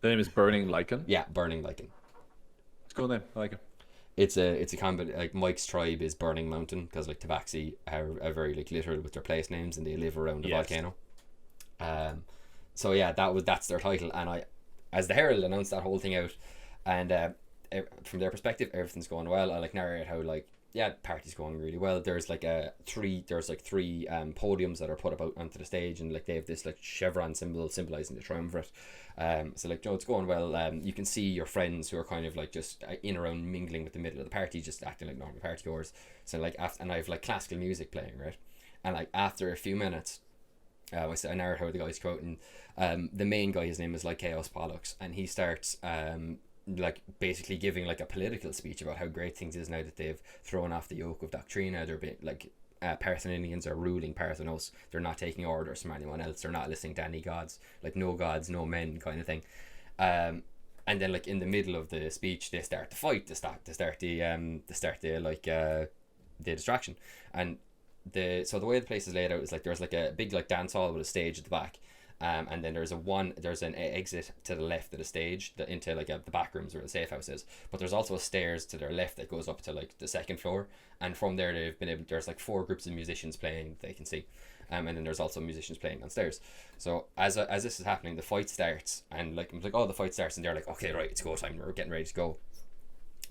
The name is Burning Lichen. Yeah, Burning Lichen. It's a cool name. I like it. It's a combat, like Mike's tribe is Burning Mountain, because like Tabaxi are very like literal with their place names, and they live around a volcano. So yeah, that's their title, and I, as the Herald, announced that whole thing out, and from their perspective, everything's going well. I like narrate how like, yeah, party's going really well. There's like three podiums that are put about onto the stage, and like they have this like chevron symbol symbolizing the triumvirate. So like, it's going well. You can see your friends who are kind of like just in around mingling with the middle of the party, just acting like normal partygoers. So like, and I have like classical music playing, right? And like after a few minutes, I narrate how the guy's quoting. The main guy, his name is like Chaos Pollux, and he starts like basically giving like a political speech about how great things is now that they've thrown off the yoke of Doctrina. They're like Parthenonians are ruling Parthenos. They're not taking orders from anyone else. They're not listening to any gods, like no gods, no men kind of thing. And then like in the middle of the speech, they start the fight. They start the distraction. And the way the place is laid out is like there's like a big like dance hall with a stage at the back. And then there's an exit to the left of the stage into like the back rooms where the safe house is. But there's also stairs to their left that goes up to like the second floor. And from there there's like 4 groups of musicians playing they can see. And then there's also musicians playing downstairs. So as this is happening, the fight starts, and like I'm like, oh, the fight starts, and they're like, okay, right, it's go time. We're getting ready to go.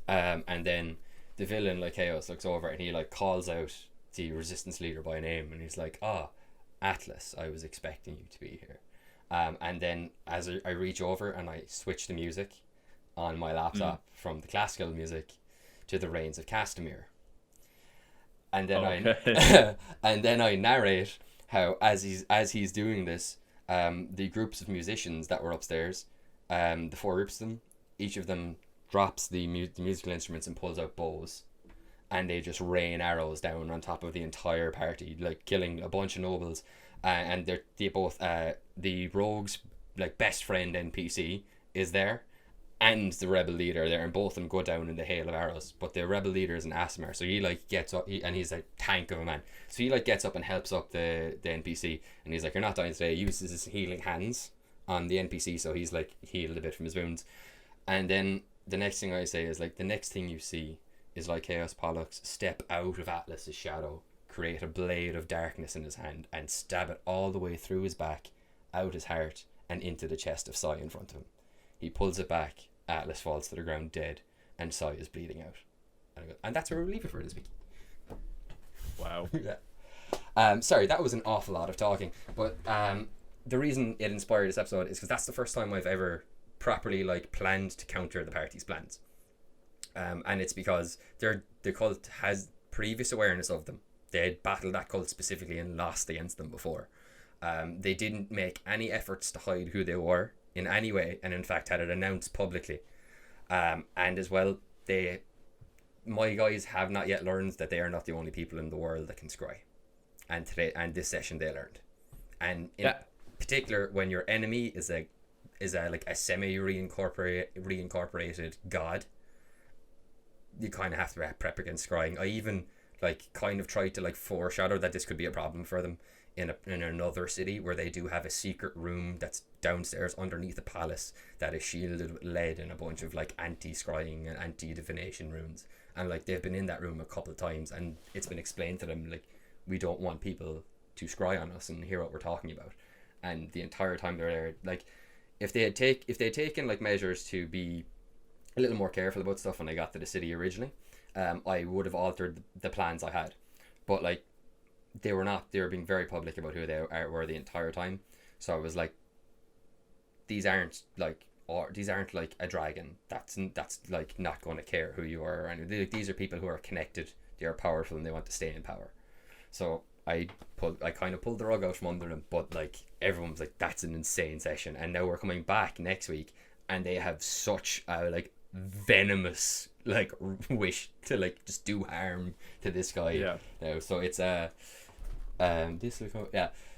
And then the villain, like Chaos, looks over and he like calls out the resistance leader by name, and he's like, Atlas, I was expecting you to be here. And then as I reach over and I switch the music on my laptop from the classical music to the Reigns of Castamere. And then I narrate how as he's doing this, the groups of musicians that were upstairs, the 4 groups of them, each of them drops the musical instruments and pulls out bows. And they just rain arrows down on top of the entire party, like killing a bunch of nobles. And they both the rogue's like best friend NPC is there, and the rebel leader are there, and both of them go down in the hail of arrows. But the rebel leader is an Aasimar, so he like gets up, and he's a tank of a man. So he like gets up and helps up the NPC, and he's like, "You're not dying today." He uses his healing hands on the NPC, so he's like healed a bit from his wounds. And then the next thing I say is like, the next thing you see is like Chaos Pollux step out of Atlas's shadow, create a blade of darkness in his hand, and stab it all the way through his back, out his heart, and into the chest of Sai in front of him. He pulls it back, Atlas falls to the ground dead, and Sai is bleeding out. And that's where we'll leave it for this week. Wow. Yeah. Sorry, that was an awful lot of talking, but the reason it inspired this episode is because that's the first time I've ever properly like planned to counter the party's plans. And it's because the cult has previous awareness of them. They had battled that cult specifically and lost against them before. They didn't make any efforts to hide who they were in any way, and in fact had it announced publicly. And as well, my guys have not yet learned that they are not the only people in the world that can scry. And this session they learned. And in particular, when your enemy is a like a semi reincorporated god, you kind of have to prep against scrying. I even like kind of tried to like foreshadow that this could be a problem for them in another city where they do have a secret room that's downstairs underneath the palace that is shielded with lead and a bunch of like anti-scrying and anti-divination runes, and like they've been in that room a couple of times and it's been explained to them like we don't want people to scry on us and hear what we're talking about. And the entire time they're there, like if they'd taken like measures to be a little more careful about stuff when I got to the city originally, I would have altered the plans I had. But like they were not. They were being very public about who they were the entire time. So I was like, these aren't like a dragon. That's like not going to care who you are or anything. These are people who are connected. They are powerful and they want to stay in power. So I kind of pulled the rug out from under them. But like everyone was like, that's an insane session. And now we're coming back next week, and they have such a like venomous like wish to like just do harm to this guy now. So it's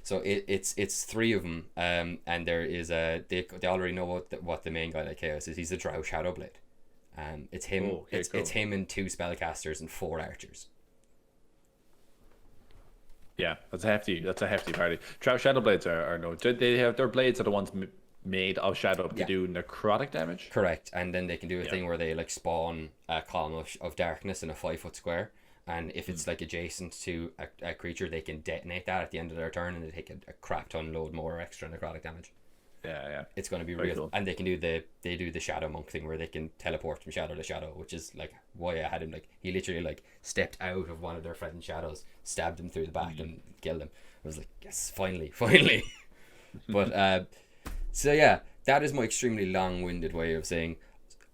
so it's three of them, and there is they already know what the main guy like Chaos is. He's a Drow Shadowblade. It's him. It's him and 2 spellcasters and 4 archers. Yeah, that's a hefty party. Drow Shadowblades are no. They have their blades are the ones made of shadow to do necrotic damage. Correct, and then they can do a thing where they like spawn a column of darkness in a 5-foot square, and if it's like adjacent to a creature, they can detonate that at the end of their turn, and they take a crap ton load more extra necrotic damage. Yeah. It's going to be real cool. And they can do the shadow monk thing where they can teleport from shadow to shadow, which is like why I had him. Like he literally like stepped out of one of their friend's shadows, stabbed him through the back and killed him. I was like, yes, finally. But so yeah, that is my extremely long-winded way of saying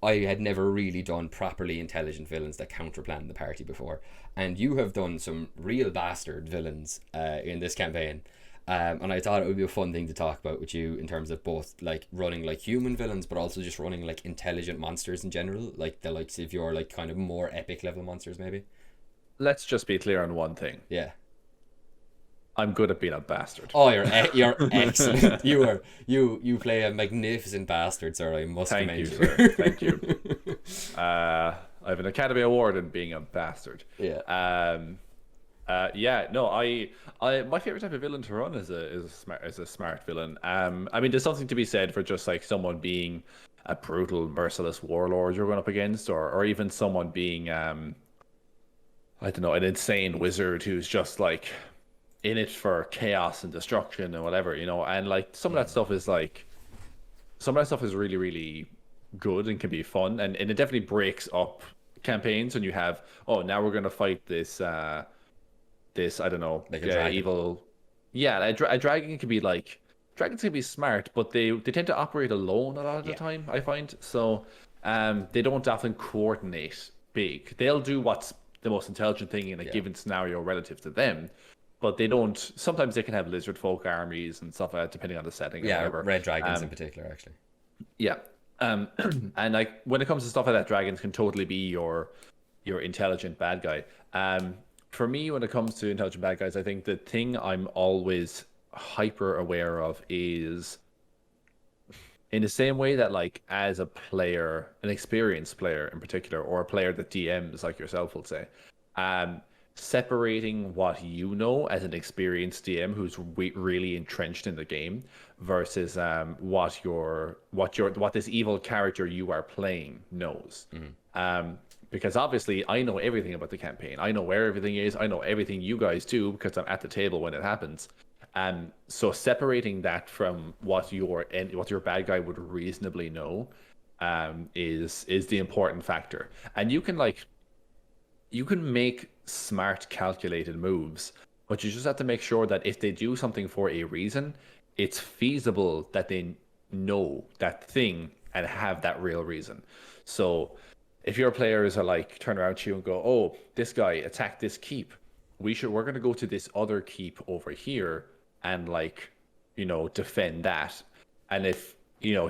I had never really done properly intelligent villains that counterplan the party before, and you have done some real bastard villains in this campaign, and I thought it would be a fun thing to talk about with you in terms of both like running like human villains, but also just running like intelligent monsters in general, like the likes of your like kind of more epic level monsters maybe. Let's just be clear on one thing. Yeah. I'm good at being a bastard. Oh, you're excellent. You play a magnificent bastard, sir. I must commend you. Sir. Thank you. I have an Academy Award in being a bastard. Yeah. No. I my favorite type of villain to run is a smart villain. I mean, there's something to be said for just like someone being a brutal, merciless warlord you're going up against, or even someone being I don't know, an insane wizard who's just like in it for chaos and destruction and whatever, and like some of that stuff is really, really good and can be fun, and it definitely breaks up campaigns when you have, now we're going to fight this I don't know, like a dragon. Evil, a dragon can be like, dragons can be smart, but they tend to operate alone a lot of the time, I find. So they don't often coordinate big. They'll do what's the most intelligent thing in a given scenario relative to them, but they don't. Sometimes they can have lizard folk armies and stuff like that, depending on the setting. Yeah, or whatever. red dragons in particular, actually. Yeah, and like when it comes to stuff like that, dragons can totally be your intelligent bad guy. For me, when it comes to intelligent bad guys, I think the thing I'm always hyper aware of is, in the same way that like as a player, an experienced player in particular, or a player that DMs like yourself will say, separating what you know as an experienced DM who's really entrenched in the game versus what this evil character you are playing knows. Because obviously I know everything about the campaign. I know where everything is. I know everything you guys do because I'm at the table when it happens. So separating that from what your bad guy would reasonably know is the important factor. And you can make smart, calculated moves, but you just have to make sure that if they do something for a reason, it's feasible that they know that thing and have that real reason. So if your players are like turn around to you and go, "Oh, this guy attacked this keep. We're going to go to this other keep over here and defend that." And if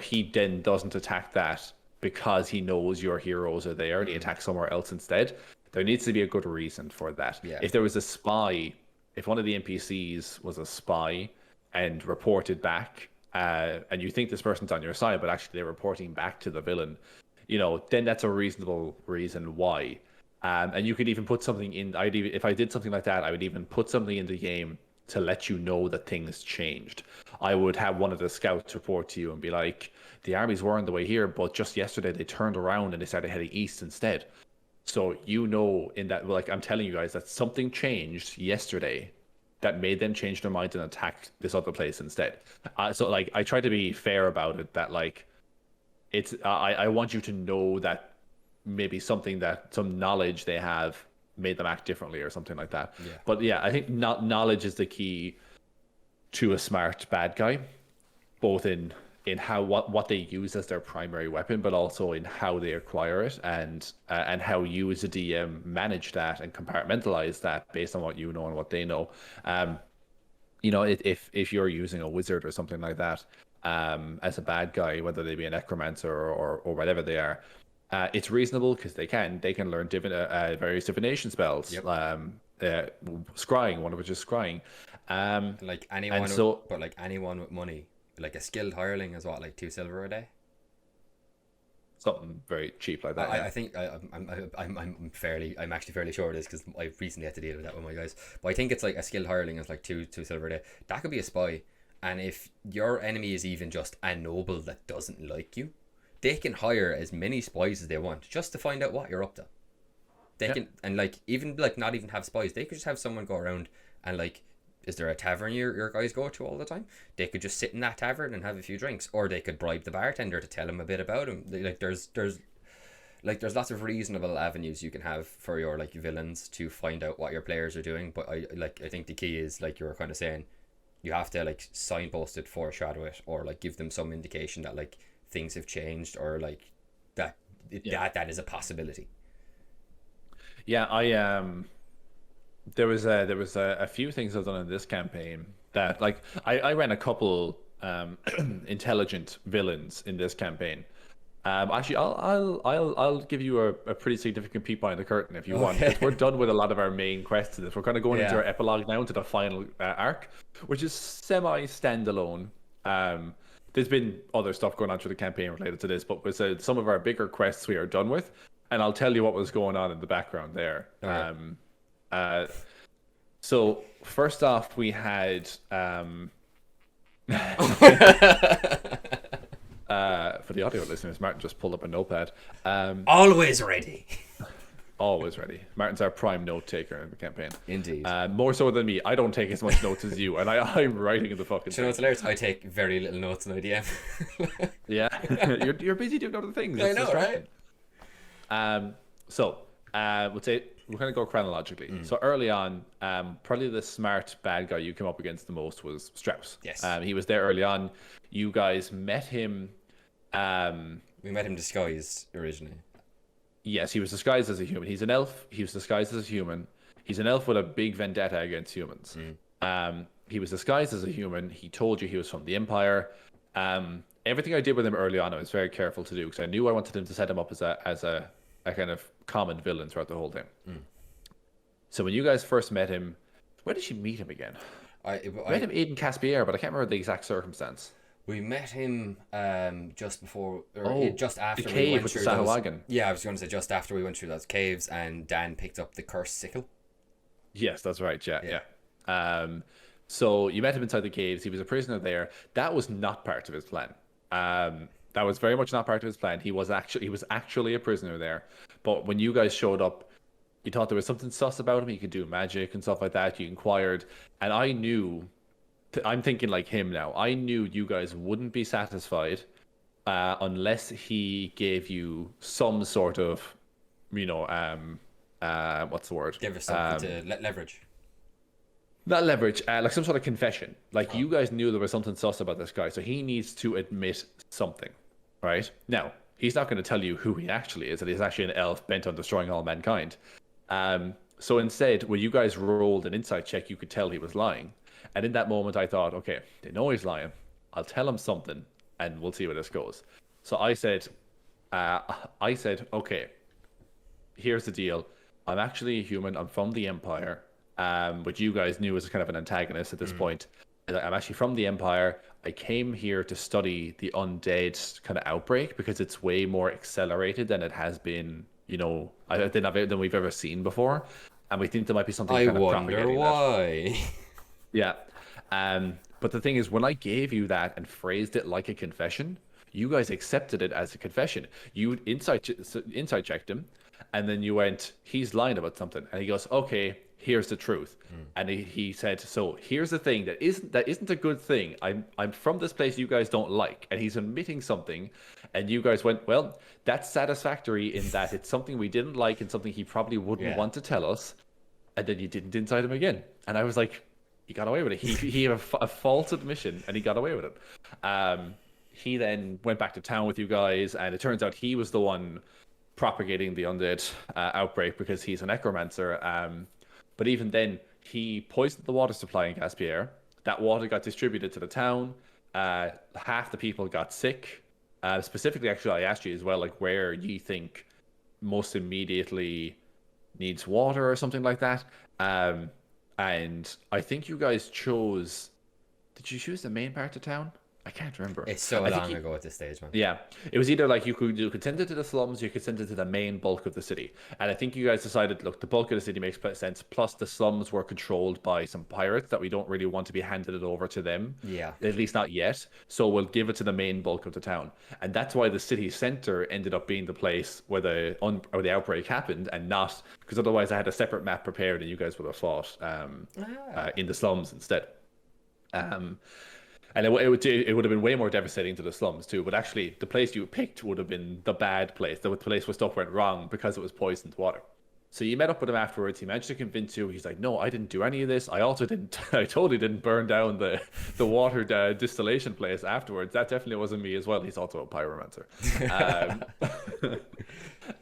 he then doesn't attack that because he knows your heroes are there and he attacks somewhere else instead. There needs to be a good reason for that. Yeah. If there was a spy, if one of the NPCs was a spy and reported back, and you think this person's on your side, but actually they're reporting back to the villain, then that's a reasonable reason why. And you could even put something in. If I did something like that, I would even put something in the game to let you know that things changed. I would have one of the scouts report to you and be like, the armies were on the way here, but just yesterday they turned around and they started heading east instead. So in that, like I'm telling you guys that something changed yesterday that made them change their minds and attack this other place instead. So like I try to be fair about it. That like I want you to know that maybe some knowledge they have made them act differently or something like that. Yeah. But yeah, I think knowledge is the key to a smart bad guy, both in how what they use as their primary weapon, but also in how they acquire it and how you as a DM manage that and compartmentalize that based on what you know and what they know. If you're using a wizard or something like that as a bad guy, whether they be a necromancer or whatever they are, it's reasonable because they can learn different various divination spells. Yep. Scrying, one of which is scrying. Like anyone, but like anyone with money, like a skilled hireling is what, like 2 silver a day. Something very cheap like that. I think I'm actually fairly sure it is because I recently had to deal with that with my guys. But I think it's like a skilled hireling is like two silver a day. That could be a spy, and if your enemy is even just a noble that doesn't like you, they can hire as many spies as they want just to find out what you're up to. They can, and like even like not even have spies. They could just have someone go around and like, is there a tavern your guys go to all the time? They could just sit in that tavern and have a few drinks, or they could bribe the bartender to tell him a bit about him. Like there's lots of reasonable avenues you can have for your like villains to find out what your players are doing. But I think the key is, like you were kind of saying, you have to like signpost it, foreshadow it, or like give them some indication that like things have changed, or like that is a possibility. Yeah, there was a few things I've done in this campaign that, like, I ran a couple intelligent villains in this campaign. Actually, I'll give you a pretty significant peek behind the curtain if you want. Because we're done with a lot of our main quests in this. We're kind of going into our epilogue now, into the final arc, which is semi-standalone. There's been other stuff going on through the campaign related to this, but with some of our bigger quests we are done with, and I'll tell you what was going on in the background there. Right. So first off, we had for the audio listeners, Martin just pulled up a notepad. Always ready. Always ready. Martin's our prime note taker in the campaign. Indeed. More so than me. I don't take as much notes as you, and I'm writing in the fucking. You know what's hilarious? I take very little notes in IDM. Yeah, you're busy doing other things. I know, right? So we'll say we'll kind of go chronologically. So early on, probably the smart bad guy you came up against the most was Strauss. Yes. He was there early on. You guys met him. We met him disguised originally. Yes, he was disguised as a human. He's an elf. He was disguised as a human. He's an elf with a big vendetta against humans. He was disguised as a human. He told you he was from the Empire. Everything I did with him early on, I was very careful to do because I knew I wanted him to set him up as a kind of common villain throughout the whole thing. So when you guys first met him, where did you meet him again? I met him in Caspier, but I can't remember the exact circumstance. We met him just before, just after the we cave went with through the those. Sahuagin. Yeah, I was going to say just after we went through those caves, and Dan picked up the cursed sickle. Yes, that's right. Yeah. So you met him inside the caves. He was a prisoner there. That was not part of his plan. That was very much not part of his plan. He was actually a prisoner there. But when you guys showed up, you thought there was something sus about him. He could do magic and stuff like that. You inquired, and I knew. I'm thinking like him now. I knew you guys wouldn't be satisfied unless he gave you some sort of, what's the word? Give us something to leverage. Not leverage, like some sort of confession. Like you guys knew there was something sus about this guy, so he needs to admit something, right? Now, he's not going to tell you who he actually is, that he's actually an elf bent on destroying all mankind. So instead, when you guys rolled an insight check, you could tell he was lying. And in that moment, I thought, okay, they know he's lying. I'll tell him something and we'll see where this goes. So uh, I said, okay, here's the deal. I'm actually a human. I'm from the Empire, which you guys knew was kind of an antagonist at this point. And I'm actually from the Empire. I came here to study the undead kind of outbreak because it's way more accelerated than it has been, than we've ever seen before. And we think there might be something I kind of wonder propagating that. why. Yeah. But the thing is, when I gave you that and phrased it like a confession, you guys accepted it as a confession. You inside checked him, and then you went, "He's lying about something," and he goes, "Okay, here's the truth." And he said, "So here's the thing that isn't a good thing. I'm from this place you guys don't like," and he's admitting something, and you guys went, "Well, that's satisfactory in that it's something we didn't like and something he probably wouldn't Yeah. want to tell us." And then you didn't inside him again, and I was like, he got away with it. He had a false admission, and he got away with it. He then went back to town with you guys, and it turns out he was the one propagating the undead outbreak because he's a necromancer. But even then, he poisoned the water supply in Gaspierre. That water got distributed to the town. Half the people got sick. Specifically, actually, I asked you as well, like where you think most immediately needs water or something like that. And I think you guys chose. Did you choose the main part of town? I can't remember. It's so I think long ago at this stage, man. yeah, it was either like you could send it to the slums, you could send it to the main bulk of the city, and I think you guys decided, look, the bulk of the city makes sense. Plus, the slums were controlled by some pirates that we don't really want to be handed it over to them, Yeah. at least not yet. So we'll give it to the main bulk of the town, and that's why the city center ended up being the place where the outbreak happened, and not because otherwise I had a separate map prepared, and you guys would have fought in the slums instead. Um, and it would have been way more devastating to the slums too. But actually, the place you picked would have been the bad place, the place where stuff went wrong because it was poisoned water. So you met up with him afterwards. He managed to convince you. He's like, "No, I didn't do any of this. I also didn't. I totally didn't burn down the water distillation place afterwards. That definitely wasn't me as well." He's also a pyromancer.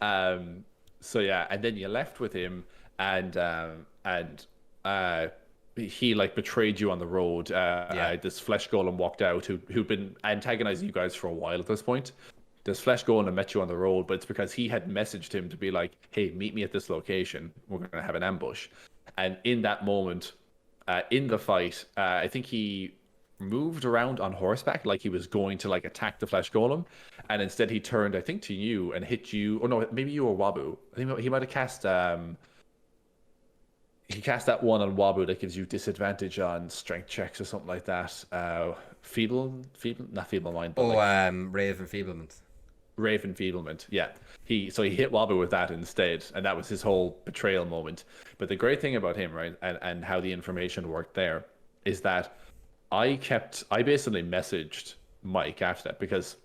Um, so yeah, and then you left with him, and he like betrayed you on the road. Yeah. This flesh golem walked out who'd been antagonizing you guys for a while at this point. This flesh golem met you on the road, but it's because he had messaged him to be like, "Hey, meet me at this location. We're gonna have an ambush." And in that moment, in the fight, I think he moved around on horseback like he was going to like attack the flesh golem, and instead he turned, I think, to you and hit you. Or no, maybe you were Wabu. I think he might have cast. He cast that one on Wabu that gives you disadvantage on strength checks or something like that. Not feeble mind, but Oh, like Rave Enfeeblement. Rave Enfeeblement. Yeah, he hit Wabu with that instead, and that was his whole betrayal moment. But the great thing about him, right, and how the information worked there, is that I basically messaged Mike after that because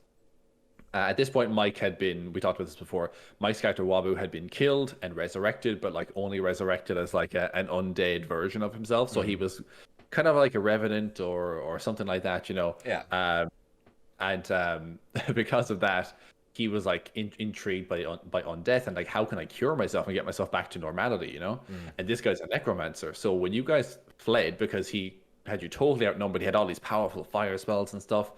at this point, Mike had been, we talked about this before, Mike's character Wabu had been killed and resurrected, but like only resurrected as like an undead version of himself. So he was kind of like a revenant or something like that, you know. Yeah. And because of that, he was like intrigued by undeath and like, how can I cure myself and get myself back to normality, you know? And this guy's a necromancer. So when you guys fled, because he had you totally outnumbered, he had all these powerful fire spells and stuff.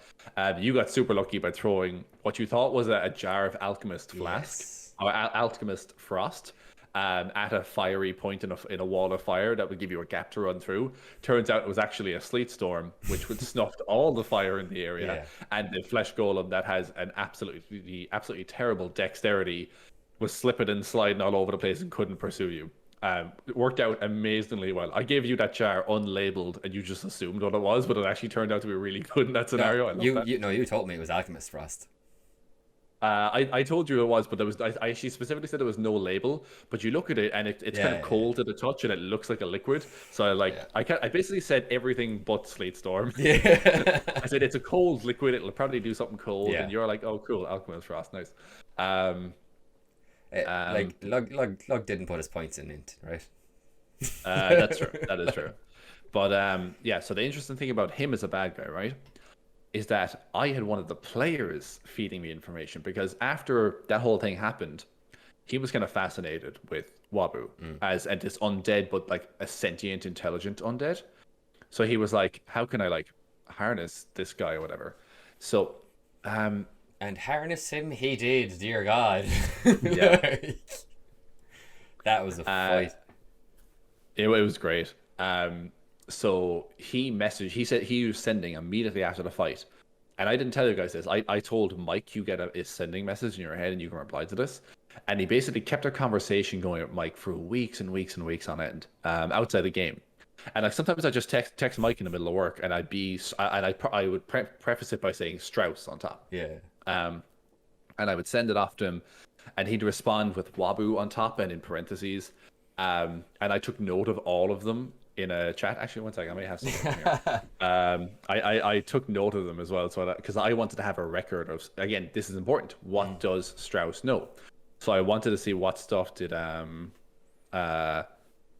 You got super lucky by throwing what you thought was a jar of alchemist flask Yes. or alchemist frost at a fiery point in a wall of fire that would give you a gap to run through. Turns out it was actually a sleet storm, which would snuffed all the fire in the area. Yeah. And the flesh golem that has an absolutely terrible dexterity was slipping and sliding all over the place and couldn't pursue you. It worked out amazingly well. I gave you that jar unlabeled, and you just assumed what it was, but it actually turned out to be really good in that scenario. I love that. You told me it was Alchemist Frost. I told you it was, but I actually specifically said there was no label. But you look at it, and it's kind of cold to the touch, and it looks like a liquid. So I basically said everything but Slate Storm. Yeah. I said it's a cold liquid. It'll probably do something cold, Yeah. and you're like, oh, cool, Alchemist Frost, nice. Like Lug didn't put his points in it, right? That's true. That is true. But yeah. So the interesting thing about him as a bad guy, right, is that I had one of the players feeding me information because after that whole thing happened, he was kind of fascinated with Wabu as and this undead, but like a sentient, intelligent undead. So he was like, "How can I like harness this guy or whatever?" So Um, And harness him he did, dear God. yeah. That was a Uh, fight. it was great. So he messaged. He said he was sending immediately after the fight, and I didn't tell you guys this. I told Mike you get a sending message in your head and you can reply to this. And he basically kept a conversation going with Mike for weeks and weeks and weeks on end, outside the game. And like sometimes I just text Mike in the middle of work, and I would preface it by saying Strauss on top. Yeah. Um, and I would send it off to him, and he'd respond with Wabu on top and in parentheses. And I took note of all of them in a chat. Actually, one second, I may have some here. I took note of them as well, so because I wanted to have a record of, again, this is important. What does Strauss know? So I wanted to see what stuff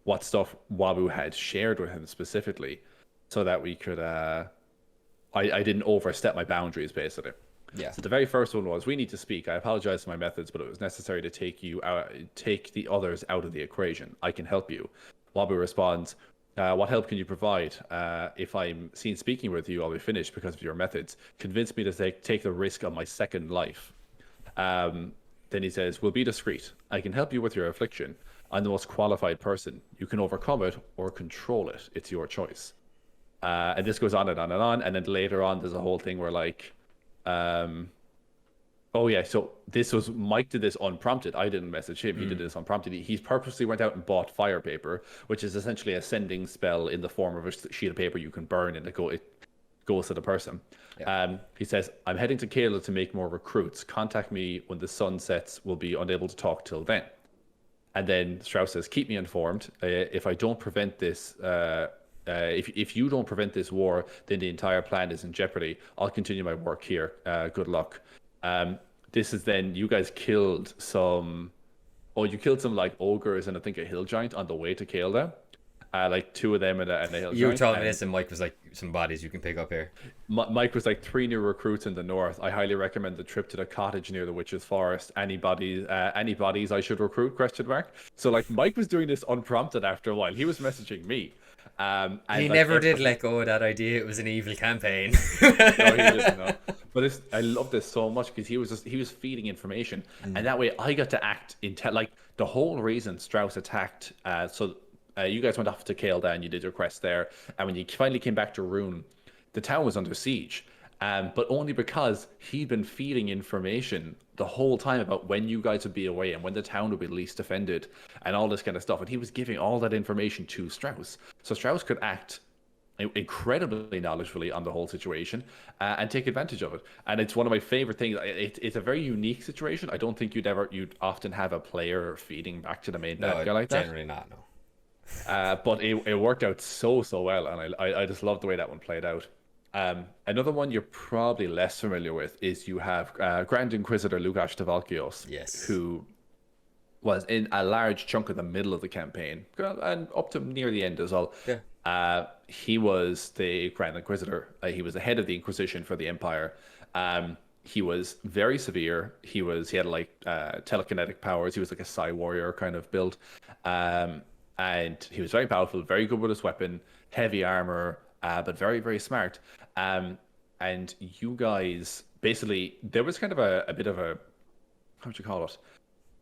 what stuff Wabu had shared with him specifically, so that we could I didn't overstep my boundaries basically. Yeah. So the very first one was, "We need to speak. I apologize for my methods, but it was necessary to take the others out of the equation. I can help you." Wabu responds, "What help can you provide? If I'm seen speaking with you, I'll be finished because of your methods. Convince me to take the risk of my second life." Then he says, "We'll be discreet. I can help you with your affliction. I'm the most qualified person. You can overcome it or control it. It's your choice." And this goes on and on and on. And then later on, there's a whole thing where like, oh yeah, so this was Mike did this unprompted. I didn't message him. He did this unprompted. He purposely went out and bought fire paper, which is essentially a sending spell in the form of a sheet of paper you can burn, and it goes to the person. Yeah. He says, "I'm heading to Kayla to make more recruits. Contact me when the sun sets. We'll be unable to talk till then." And then Strauss says, "Keep me informed. If I don't prevent this, if you don't prevent this war, then the entire plan is in jeopardy. I'll continue my work here. Good luck." This is then you guys killed some. Oh, you killed some like ogres and I think a hill giant on the way to Kayla. Like two of them and a hill You giant. told me And this, and Mike was like, "Some bodies you can pick up here." Mike was like 3 new recruits in the north. I highly recommend the trip to the cottage near the Witch's Forest. Any bodies I should recruit? Question mark. So like Mike was doing this unprompted after a while. He was messaging me. And He like never did let go of that idea. It was an evil campaign. no, he didn't know. But I love this so much because he was feeding information, and that way I got to act like the whole reason Strauss attacked. You guys went off to Kael'da and you did your quest there, and when you finally came back to Rune, the town was under siege. But only because he'd been feeding information the whole time about when you guys would be away and when the town would be least defended and all this kind of stuff. And he was giving all that information to Strauss. So Strauss could act incredibly knowledgeably on the whole situation and take advantage of it. And it's one of my favorite things. It's a very unique situation. I don't think you'd often have a player feeding back to the main bad guy like that. Generally not, no. But it worked out so well, and I just love the way that one played out. Another one you're probably less familiar with is you have Grand Inquisitor Lukasz Devalkios, Yes. who was in a large chunk of the middle of the campaign and up to near the end as well. Yeah. He was the Grand Inquisitor. He was the head of the Inquisition for the Empire. He was very severe. He had like telekinetic powers. He was like a Psy warrior kind of build. And he was very powerful, very good with his weapon, heavy armor, but very, very smart. And you guys, basically, there was kind of a bit of a, how would you call it?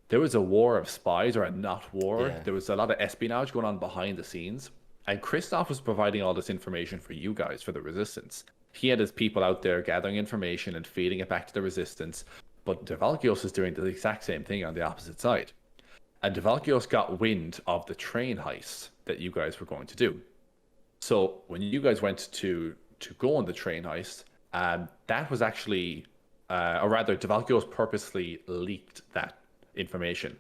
There was a war of spies, or a not war. Yeah. There was a lot of espionage going on behind the scenes. And Christoph was providing all this information for you guys, for the Resistance. He had his people out there gathering information and feeding it back to the Resistance. But Devalkios is doing the exact same thing on the opposite side. And Devalkios got wind of the train heist that you guys were going to do. So when you guys went to go on the train heist, that was actually, or rather, Devalkios purposely leaked that information.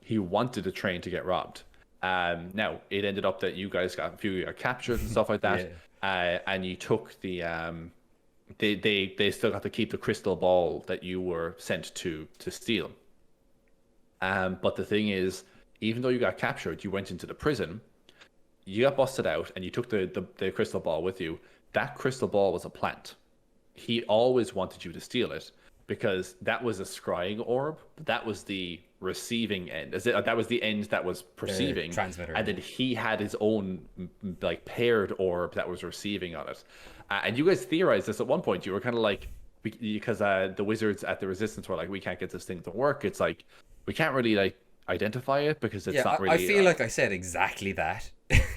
He wanted the train to get robbed. Now it ended up that you guys got a few captured and stuff like that, and you took the. They still got to keep the crystal ball that you were sent to steal. But the thing is, even though you got captured, you went into the prison, you got busted out, and you took the crystal ball with you. That crystal ball was a plant. He always wanted you to steal it because that was a scrying orb. That was the receiving end. That was the end that was perceiving. Transmitter. And then he had his own like paired orb that was receiving on it. And you guys theorized this at one point. You were kind of like, because the wizards at the Resistance were like, we can't get this thing to work. It's like we can't really like identify it because it's Yeah, not I really. feel like I said exactly that.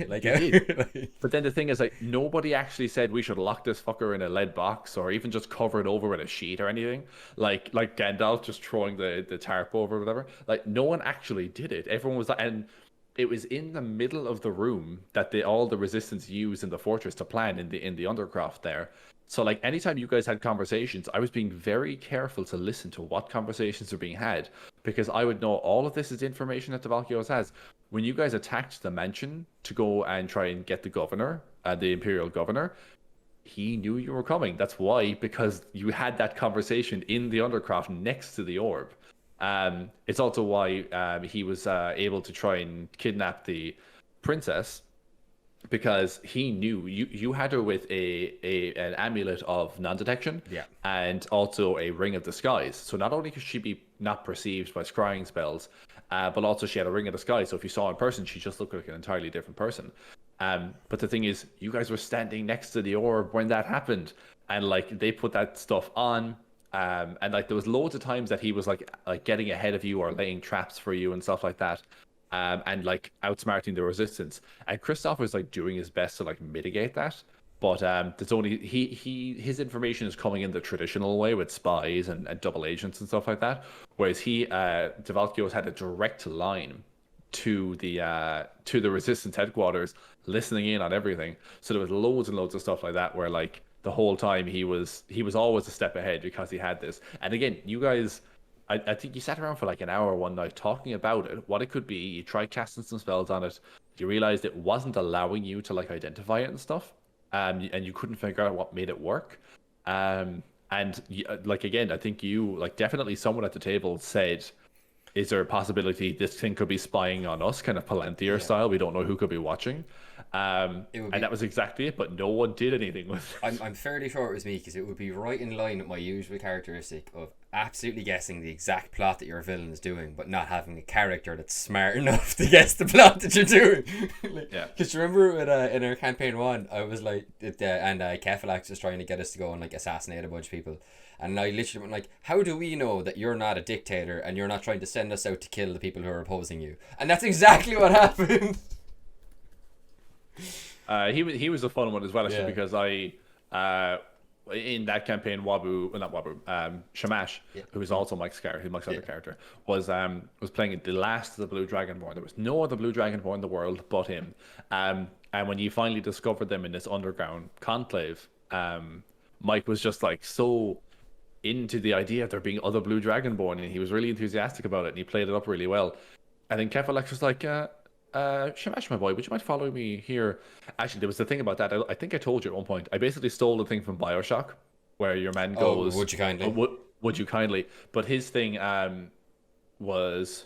Like, You did. like, But then the thing is, like, nobody actually said we should lock this fucker in a lead box or even just cover it over with a sheet or anything. Like Gandalf just throwing the tarp over or whatever. Like, no one actually did it. Everyone was like, and it was in the middle of the room that all the resistance used in the fortress to plan in the Undercroft there. So like anytime you guys had conversations, I was being very careful to listen to what conversations are being had because I would know all of this is information that the Valkyros has. When you guys attacked the mansion to go and try and get the governor, the Imperial governor, he knew you were coming. That's why, because you had that conversation in the Undercroft next to the orb. It's also why he was able to try and kidnap the princess because he knew you had her with an amulet of non-detection yeah. and also a ring of disguise. So not only could she be not perceived by scrying spells, but also she had a ring of disguise. So if you saw her in person, she just looked like an entirely different person. But the thing is, you guys were standing next to the orb when that happened, and like they put that stuff on. And like there was loads of times that he was like getting ahead of you or laying traps for you and stuff like that. And like outsmarting the resistance. And Christoph was like doing his best to like mitigate that. But there's only his information is coming in the traditional way with spies and double agents and stuff like that. Whereas DeValcios had a direct line to the resistance headquarters, listening in on everything. So there was loads and loads of stuff like that where like the whole time he was always a step ahead because he had this. And again, you guys I think you sat around for like an hour one night talking about it, what it could be. You tried casting some spells on it. You realized it wasn't allowing you to like identify it and stuff. And you couldn't figure out what made it work. And like again, I think you like definitely someone at the table said, "Is there a possibility this thing could be spying on us?" Kind of Palantir style. We don't know who could be watching. And that was exactly it. But no one did anything with it. I'm fairly sure it was me because it would be right in line with my usual characteristic of absolutely guessing the exact plot that your villain is doing, but not having a character that's smart enough to guess the plot that you're doing. Like, Yeah. because you remember with, in our campaign 1, I was like, and Kefalax was trying to get us to go and like assassinate a bunch of people. And I literally went like, how do we know that you're not a dictator and you're not trying to send us out to kill the people who are opposing you? And that's exactly what happened. He was a fun one as well, actually, because I in that campaign, Shamash, who is also Mike's character, Mike's other character, was playing the last of the Blue Dragonborn. There was no other Blue Dragonborn in the world but him. And when you finally discovered them in this underground conclave, Mike was just like so into the idea of there being other Blue Dragonborn, and he was really enthusiastic about it, and he played it up really well. And then Kefalex was like, Shamash, my boy, would you mind following me here? Actually, there was the thing about that. I think I told you at one point. I basically stole the thing from BioShock, where your man goes, would you kindly? Would you kindly? But his thing was,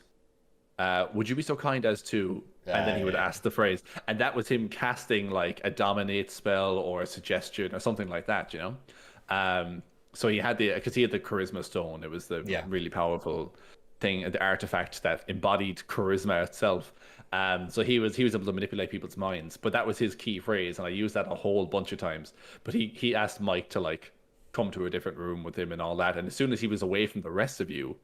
would you be so kind as to? And then he would ask the phrase, and that was him casting like a dominate spell or a suggestion or something like that, you know. So he had because he had the charisma stone. It was the really powerful thing, the artifact that embodied charisma itself. So he was able to manipulate people's minds, but that was his key phrase, and I used that a whole bunch of times. But he asked Mike to like come to a different room with him and all that. And as soon as he was away from the rest of you,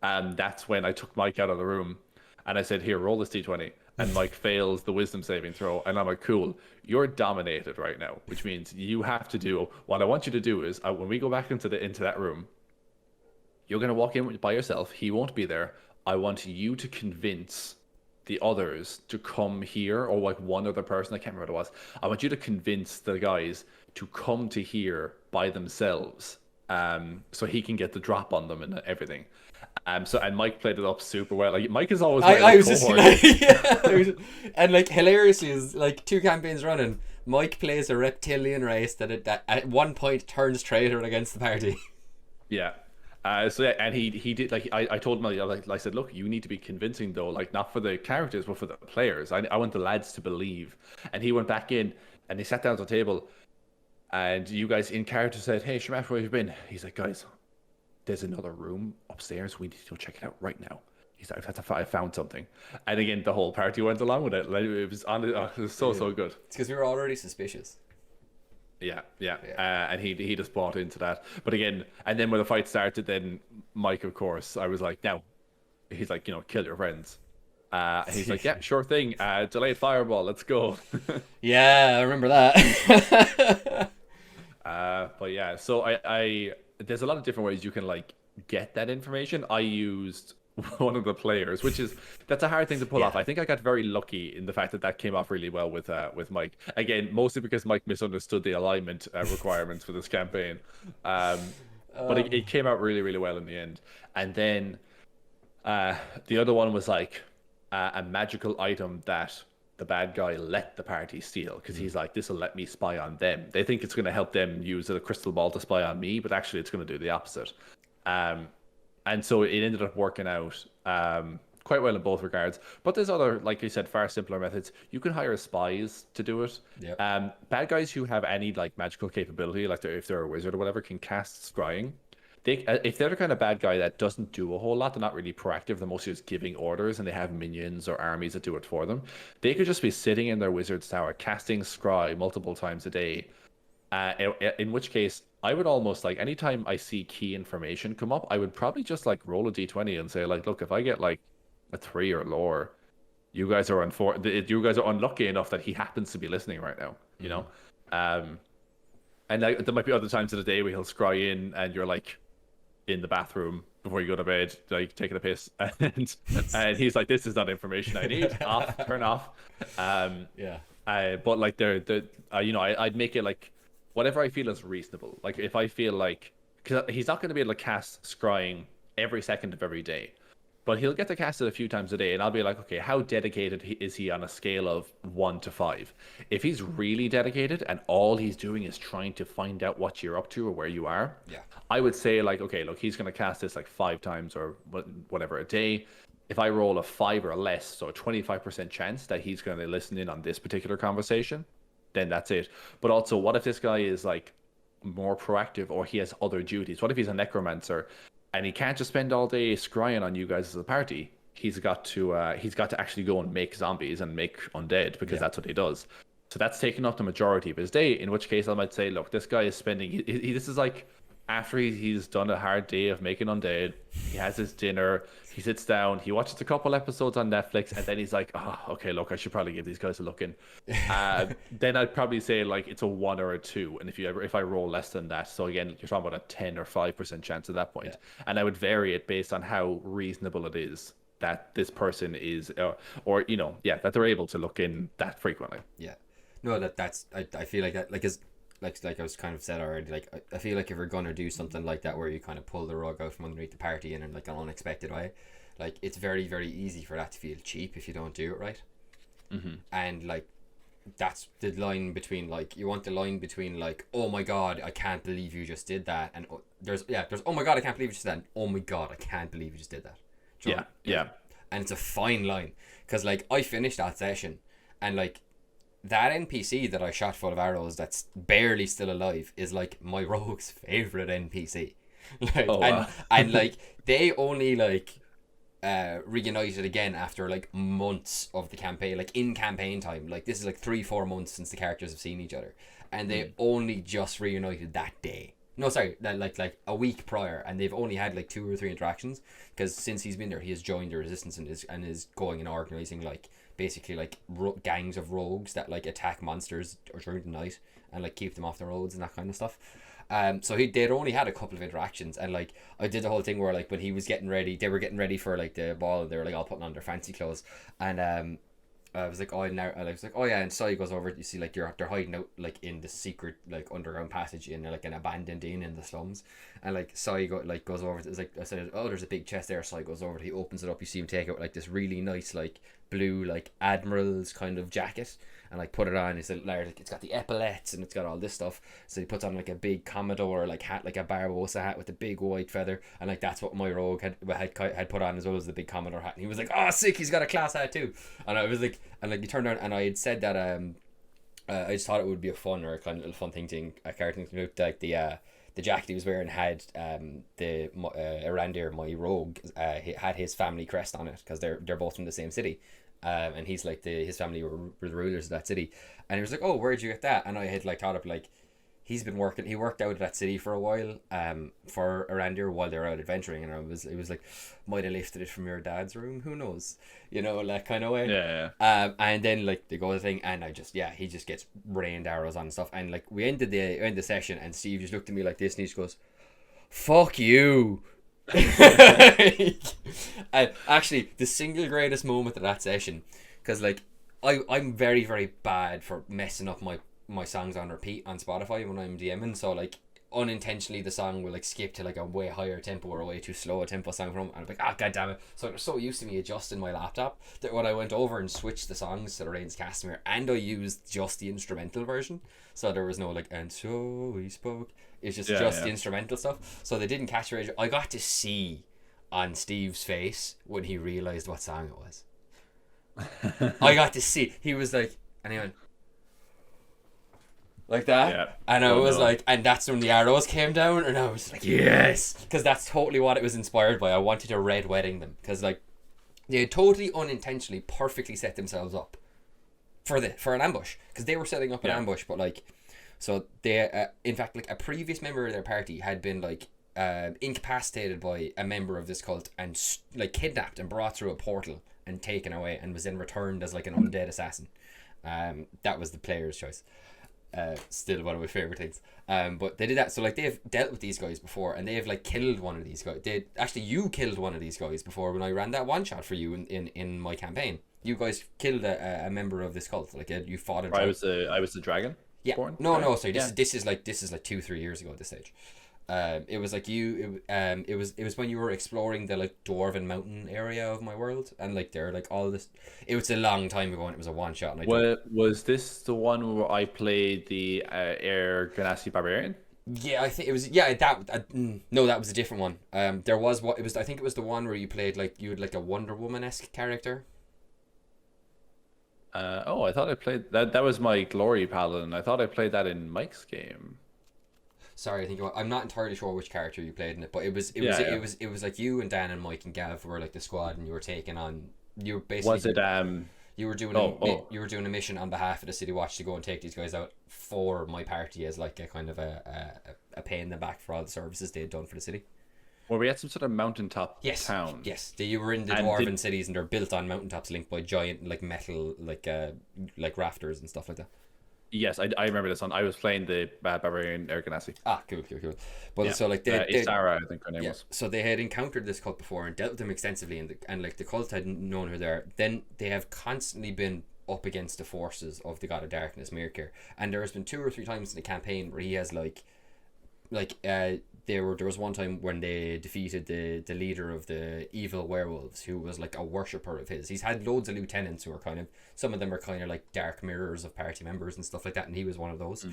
that's when I took Mike out of the room, and I said, "Here, roll this d20." And Mike fails the wisdom saving throw, and I'm like, "Cool, you're dominated right now," which means you have to do what I want you to do is when we go back into that room, you're gonna walk in by yourself. He won't be there. I want you to convince the others to come here, or like one other person, I can't remember what it was. I want you to convince the guys to come to here by themselves, so he can get the drop on them and everything. And Mike played it up super well. Like Mike is always. I was just like, and like hilariously is like 2 campaigns running. Mike plays a reptilian race that at one point turns traitor against the party. Yeah. And he did like I told him I said, look, you need to be convincing though, like not for the characters but for the players. I want the lads to believe. And he went back in and they sat down at the table, and you guys in character said, "Hey, Shamash, where have you been?" He's like, "Guys, there's another room upstairs. We need to go check it out right now." He's like, "I found something." And again, the whole party went along with it. Like it was so good. It's because we were already suspicious. Yeah. Yeah. And he just bought into that. But again, and then when the fight started, then Mike, of course, I was like, now, he's like, kill your friends. And he's like, yeah, sure thing. Delayed fireball, let's go. Yeah, I remember that. But yeah, so I there's a lot of different ways you can like get that information. I used one of the players, which is that's a hard thing to pull Yeah. off. I think I got very lucky in the fact that that came off really well with Mike. Again, mostly because Mike misunderstood the alignment requirements for this campaign. Um, but it came out really, really well in the end. And then uh, the other one was like a magical item that the bad guy let the party steal because he's like, this will let me spy on them. They think it's going to help them use a crystal ball to spy on me, but actually it's going to do the opposite. Um, and so it ended up working out quite well in both regards. But there's other, like you said, far simpler methods. You can hire spies to do it. Yep. Bad guys who have any like magical capability, like if they're a wizard or whatever, can cast scrying. If they're the kind of bad guy that doesn't do a whole lot, they're not really proactive. They're mostly just giving orders, and they have minions or armies that do it for them. They could just be sitting in their wizard's tower, casting scry multiple times a day. In which case, I would almost like anytime I see key information come up, I would probably just like roll a d20 and say like, look, if I get like a 3 or lower, you guys are unlucky enough that he happens to be listening right now. You know, and there might be other times of the day where he'll scry in, and you're like in the bathroom before you go to bed, like taking a piss, and he's like, "This is not information I need. Off, turn off." Yeah. But like I'd make it like whatever I feel is reasonable. Like if I feel like, because he's not going to be able to cast scrying every second of every day, but he'll get to cast it a few times a day, and I'll be like, okay, how dedicated is he on a scale of 1 to 5? If he's really dedicated and all he's doing is trying to find out what you're up to or where you are, Yeah. I would say like, okay, look, he's going to cast this like 5 times or whatever a day. If I roll a 5 or less, so a 25% chance that he's going to listen in on this particular conversation, then that's it. But also, what if this guy is like more proactive or he has other duties? What if he's a necromancer and he can't just spend all day scrying on you guys as a party? He's got to actually go and make zombies and make undead because that's what he does. So that's taking up the majority of his day. In which case, I might say, look, this guy is spending. This is like after he's done a hard day of making undead. He has his dinner. He sits down. He watches a couple episodes on Netflix, and then he's like, "Oh, okay, look, I should probably give these guys a look in." Then I'd probably say like it's a 1 or a 2, and if I roll less than that, so again, you're talking about a 10 or 5% chance at that point, and I would vary it based on how reasonable it is that this person is, or that they're able to look in that frequently. Yeah. No, that's I feel like that like I was kind of said already, like I feel like if you're gonna do something like that where you kind of pull the rug out from underneath the party in like an unexpected way, like it's very, very easy for that to feel cheap if you don't do it right. And like that's the line between like you want the line between like, oh my god, I can't believe you just did that, and there's oh my god, I can't believe you just did that, and oh my god, I can't believe you just did that. Do you know? Yeah. And it's a fine line because like I finished that session and like that NPC that I shot full of arrows that's barely still alive is like my rogue's favorite NPC. Like, and like they only like reunited again after like months of the campaign, like in campaign time. Like this is like 3-4 months since the characters have seen each other, and they only just reunited that day. No, sorry, like a week prior, and they've only had like 2 or 3 interactions because since he's been there, he has joined the resistance and is going and organizing like basically like gangs of rogues that like attack monsters during the night and like keep them off the roads and that kind of stuff. So they'd only had a couple of interactions, and like I did the whole thing where like when he was getting ready, they were getting ready for like the ball, and they were like all putting on their fancy clothes, and I was like, oh yeah, and Sai goes over. You see, like they're hiding out like in the secret like underground passage in like an abandoned inn in the slums, and like Sai goes over. It's like I said, oh, there's a big chest there. Sai goes over. He opens it up. You see him take out like this really nice like blue like admiral's kind of jacket and like put it on. He said, like it's got the epaulettes and it's got all this stuff. So he puts on like a big Commodore like hat, like a Barbosa hat with a big white feather, and like that's what my rogue had put on as well as the big Commodore hat. And he was like, oh sick, he's got a class hat too. And I was like, and like he turned around and I had said that I just thought it would be a fun or a kind of little fun thing to a character to look like the jacket he was wearing had the Erandir, my rogue, he had his family crest on it because they're both from the same city. And he's like his family were the rulers of that city, and he was like, oh, where'd you get that? And I had like thought up like he's been working. He worked out at that city for a while, for around here while they were out adventuring, and it was like, might have lifted it from your dad's room. Who knows? You know, that kind of way. Yeah. And then like they go to the thing, and he just gets rained arrows on and stuff, and like we ended the session, and Steve just looked at me like this, and he just goes, "Fuck you." And actually, the single greatest moment of that session, because like I'm very, very bad for messing up my songs on repeat on Spotify when I'm DMing, so like unintentionally the song will like skip to like a way higher tempo or a way too slow a tempo song from, and I'm like, god damn it. So they're so used to me adjusting my laptop that when I went over and switched the songs to the Rain's Castamere, and I used just the instrumental version, so there was no like, and so we spoke, it's just the instrumental stuff, so they didn't catch the radio. I got to see on Steve's face when he realized what song it was. I got to see, he was like, and he went like that, and I was like, and that's when the arrows came down, and I was like, yes, because that's totally what it was inspired by. I wanted to red wedding them, because like they had totally unintentionally perfectly set themselves up for an ambush, because they were setting up an ambush, but like, so they in fact, like a previous member of their party had been like incapacitated by a member of this cult and like kidnapped and brought through a portal and taken away, and was then returned as like an undead assassin. That was the player's choice. Still one of my favorite things. But they did that, so like they've dealt with these guys before, and they've like killed one of these guys. You killed one of these guys before when I ran that one shot for you in my campaign. You guys killed a member of this cult. Like you fought a dragon. I was the dragon. Yeah. Born? No. Sorry. This is like 2-3 years ago at this stage. It was like it was when you were exploring the like dwarven mountain area of my world, and like there like all this. It was a long time ago, and it was a one shot. And was this the one where I played the Air Ganassi Barbarian? Yeah, I think it was. Yeah, no, that was a different one. There was what it was. I think it was the one where you played like you had like a Wonder Woman-esque character. I thought I played that. That was my Glory Paladin. I thought I played that in Mike's game. Sorry, I think I'm not entirely sure which character you played in it, but it was like you and Dan and Mike and Gav were like the squad, and you were taking on. You were basically. Was it You were doing you were doing a mission on behalf of the City Watch to go and take these guys out for my party as like a kind of a pay in the back for all the services they had done for the city. Were we at some sort of mountaintop town? Yes, you were in the dwarven cities, and they're built on mountaintops linked by giant like metal like rafters and stuff like that. Yes, I remember this one. I was playing the Barbarian Air Ganassi. Cool. But so like Isara, I think her name was. So they had encountered this cult before and dealt with them extensively, and like the cult had known her there. Then they have constantly been up against the forces of the God of Darkness, Mirkir, and there has been 2 or 3 times in the campaign where he has there was one time when they defeated the leader of the evil werewolves, who was like a worshipper of his. He's had loads of lieutenants who are kind of, some of them are kind of like dark mirrors of party members and stuff like that, and he was one of those.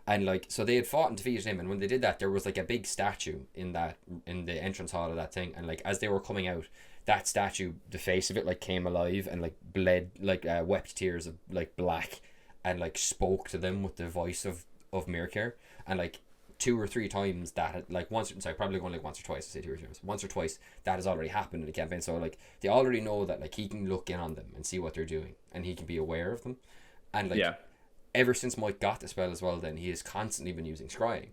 And like, so they had fought and defeated him, and when they did that, there was like a big statue in the entrance hall of that thing, and like as they were coming out, that statue, the face of it like came alive and like bled, like wept tears of like black, and like spoke to them with the voice of Mirkir. And like 2 or 3 times that had, like probably going like once or twice, I say 2 or 3 times, once or twice that has already happened in the campaign. So like they already know that like he can look in on them and see what they're doing, and he can be aware of them. And like ever since Mike got the spell as well, then he has constantly been using scrying.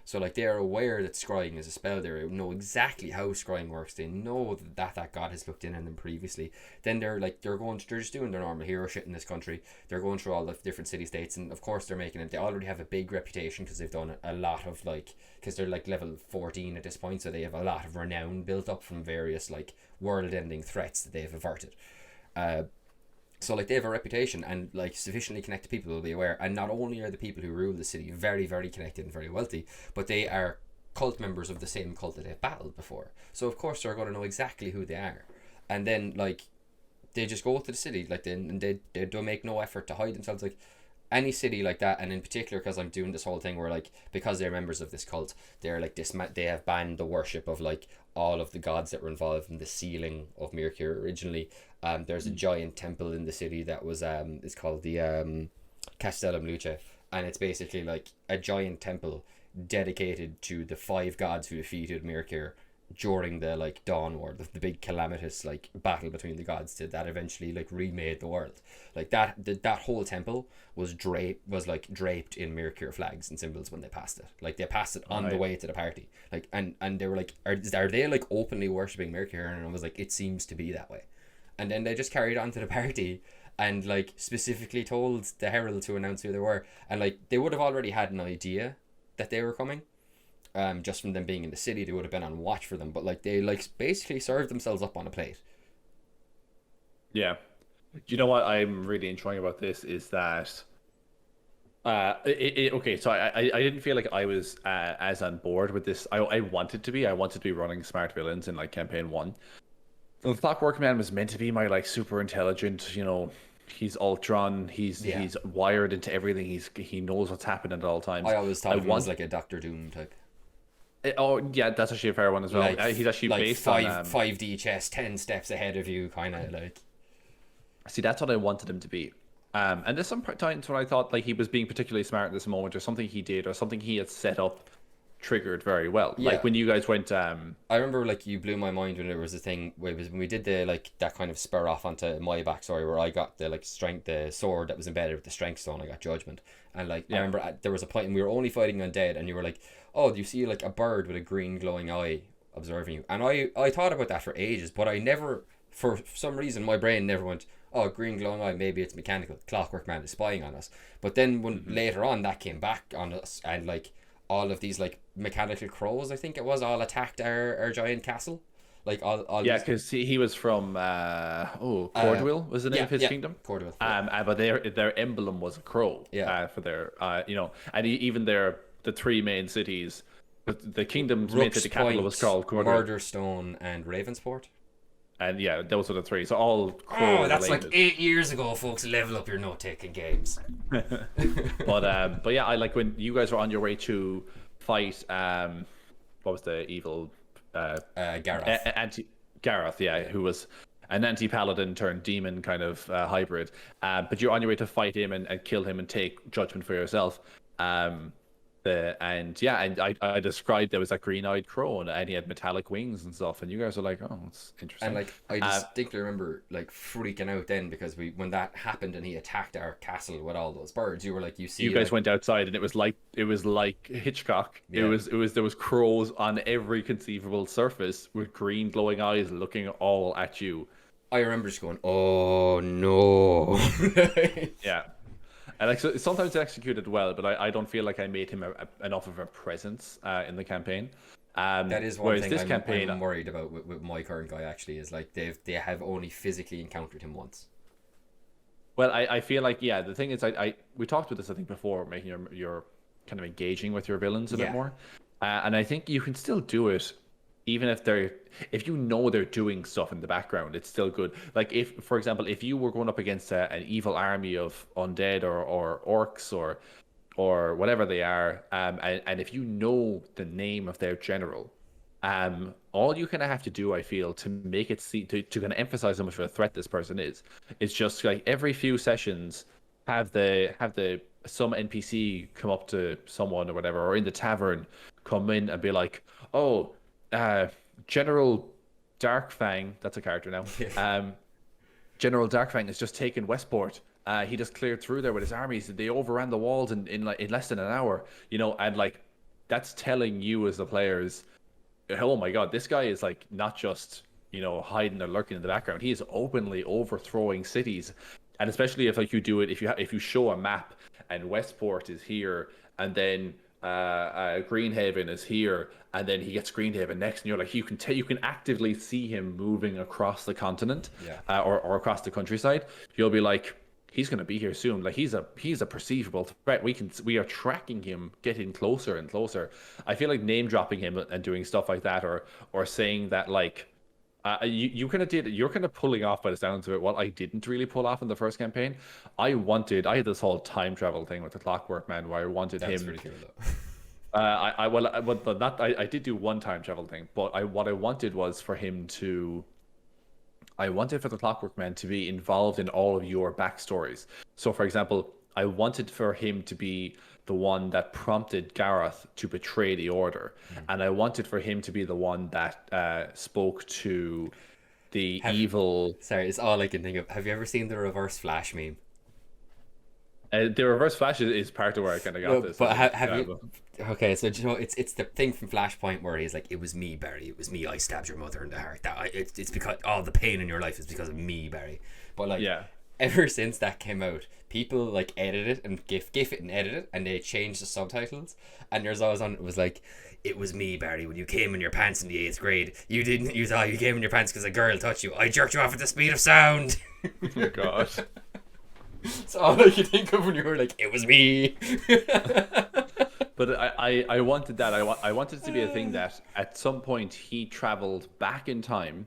So like they are aware that scrying is a spell. They know exactly how scrying works. They know that god has looked in on them previously. Then they're just doing their normal hero shit in this country. They're going through all the different city states, and of course they're making it. They already have a big reputation because they've done a lot of because they're like level 14 at this point, so they have a lot of renown built up from various like world-ending threats that they've averted. So like they have a reputation, and like sufficiently connected people will be aware. And not only are the people who rule the city very, very connected and very wealthy, but they are cult members of the same cult that they've battled before. So of course they're going to know exactly who they are. And then like they just go to the city, like they don't make no effort to hide themselves. Like any city like that, and in particular because I'm doing this whole thing where like because they're members of this cult, they're like they have banned the worship of like all of the gods that were involved in the sealing of Mirkir originally. There's a giant temple in the city that was it's called the Castellum Luce, and it's basically like a giant temple dedicated to the 5 gods who defeated Mirkir during the like Dawn War, the big calamitous like battle between the gods that eventually like remade the world. Like that whole temple was draped in Mercure flags and symbols when they passed it. Like they passed it on the Right. way to the party. Like and they were like, are they like openly worshipping Mercure? And I was like, it seems to be that way. And then they just carried on to the party and like specifically told the herald to announce who they were. And like they would have already had an idea that they were coming, just from them being in the city. They would have been on watch for them, but like they like basically served themselves up on a plate. Yeah. You know what I'm really enjoying about this is that okay, so I didn't feel like I was as on board with this. I wanted to be. I wanted to be running smart villains in like campaign one. The Clockwork Man was meant to be my like super intelligent, he's Ultron, Yeah, he's wired into everything. He knows what's happening at all times. I always I thought of him as want like a Doctor Doom type, Oh yeah, that's actually a fair one as well. like He's actually like based on 5D chess, 10 steps ahead of you, kind of like. see, that's what I wanted him to be. And there's some times when I thought like he was being particularly smart at this moment, or something he did, or something he had set up triggered very well. Yeah, Like when you guys went I remember like you blew my mind when there was a thing where it was when we did the like that kind of spur off onto my backstory where I got the like strength, the sword that was embedded with the strength stone. I got judgment, and like I yeah. remember there was a point and we were only fighting undead, and you were like, "Oh, do you see like a bird with a green glowing eye observing you?" And I thought about that for ages, but I never, for some reason, my brain never went, "Oh, green glowing eye, maybe it's mechanical. Clockwork Man is spying on us." But then when later on that came back on us, and like all of these like mechanical crows, I think it was, all attacked our giant castle. Like all Yeah, these, because he was from Cordwell was the name yeah, of his yeah, kingdom. Cordova. But their emblem was a crow. Yeah. For their and even the three main cities, the kingdom's main Rook's city capital Point, was called Cordwell, Murderstone, and Ravensport. and yeah, those were the three. So all crow Oh, that's like related. 8 years ago, folks. Level up your note taking games. But yeah, I like when you guys were on your way to fight what was the evil Gareth. anti Gareth, yeah, who was an anti-paladin turned demon kind of hybrid. But you're on your way to fight him and kill him and take judgment for yourself. Um, I described there was that green-eyed crow and he had metallic wings and stuff, and you guys were like, "Oh, it's And interesting." like I distinctly remember like freaking out then because when that happened and he attacked our castle with all those birds, you were like, you see, You guys like, went outside and it was like Hitchcock. yeah. There was crows on every conceivable surface with green glowing eyes looking all at you. I remember just going, oh no. Yeah. And like so, sometimes it's executed well, but I don't feel like I made him enough of a presence in the campaign. That is one Whereas thing this campaign, I'm worried about with my current guy actually is like they have only physically encountered him once. well, I feel like yeah, the thing is, we talked about this I think before, making your kind of engaging with your villains a bit Yeah. more, and I think you can still do it, even if you know they're doing stuff in the background, it's still good. Like if, for example, if you were going up against an evil army of undead or orcs or whatever they are, and if you know the name of their general, all you kind of have to do, I feel, to make it to kind of emphasize how much of a threat this person is just like every few sessions have the some NPC come up to someone or whatever, or in the tavern, come in and be like, "Oh, General Darkfang, that's a character now. General Darkfang has just taken Westport. He just cleared through there with his armies. They overran the walls in less than an hour, and like that's telling you as the players, oh my god, this guy is like not just hiding or lurking in the background. He is openly overthrowing cities, and especially if like you do it, if you show a map and Westport is here, and then Greenhaven is here, and then he gets Greenhaven next, and you're like, you can actively see him moving across the continent, Yeah. or across the countryside. You'll be like, he's going to be here soon. Like he's a perceivable threat. We are tracking him, getting closer and closer. I feel like name dropping him and doing stuff like that, or saying that like. You kind of did. You're kind of pulling off by the sounds of it. What I didn't really pull off in the first campaign, I had this whole time travel thing with the Clockwork Man, where I wanted That's him. pretty cool though. I did do one time travel thing, but what I wanted was for him to. I wanted for the Clockwork Man to be involved in all of your backstories. So, for example, I wanted for him to be the one that prompted Gareth to betray the Order, and I wanted for him to be the one that spoke to the Have evil. Sorry, it's all I can think of. Have you ever seen the Reverse Flash meme? The Reverse Flash is part of where I kind of got No, this, I but think. have you? Okay, so do you know it's the thing from Flashpoint where he's like, "It was me, Barry. It was me. I stabbed your mother in the heart. It's because all the pain in your life is because of me, Barry." But like, Yeah. ever since that came out, people like edit it and gif it and edit it, and they change the subtitles. And there's always on it was like, "It was me, Barry. When you came in your pants in the 8th grade, you didn't. You thought you came in your pants because a girl touched you. I jerked you off at the speed of sound." Oh God. It's all I could think of when you were like, "It was me." But I wanted that. I wanted it to be a thing that at some point he traveled back in time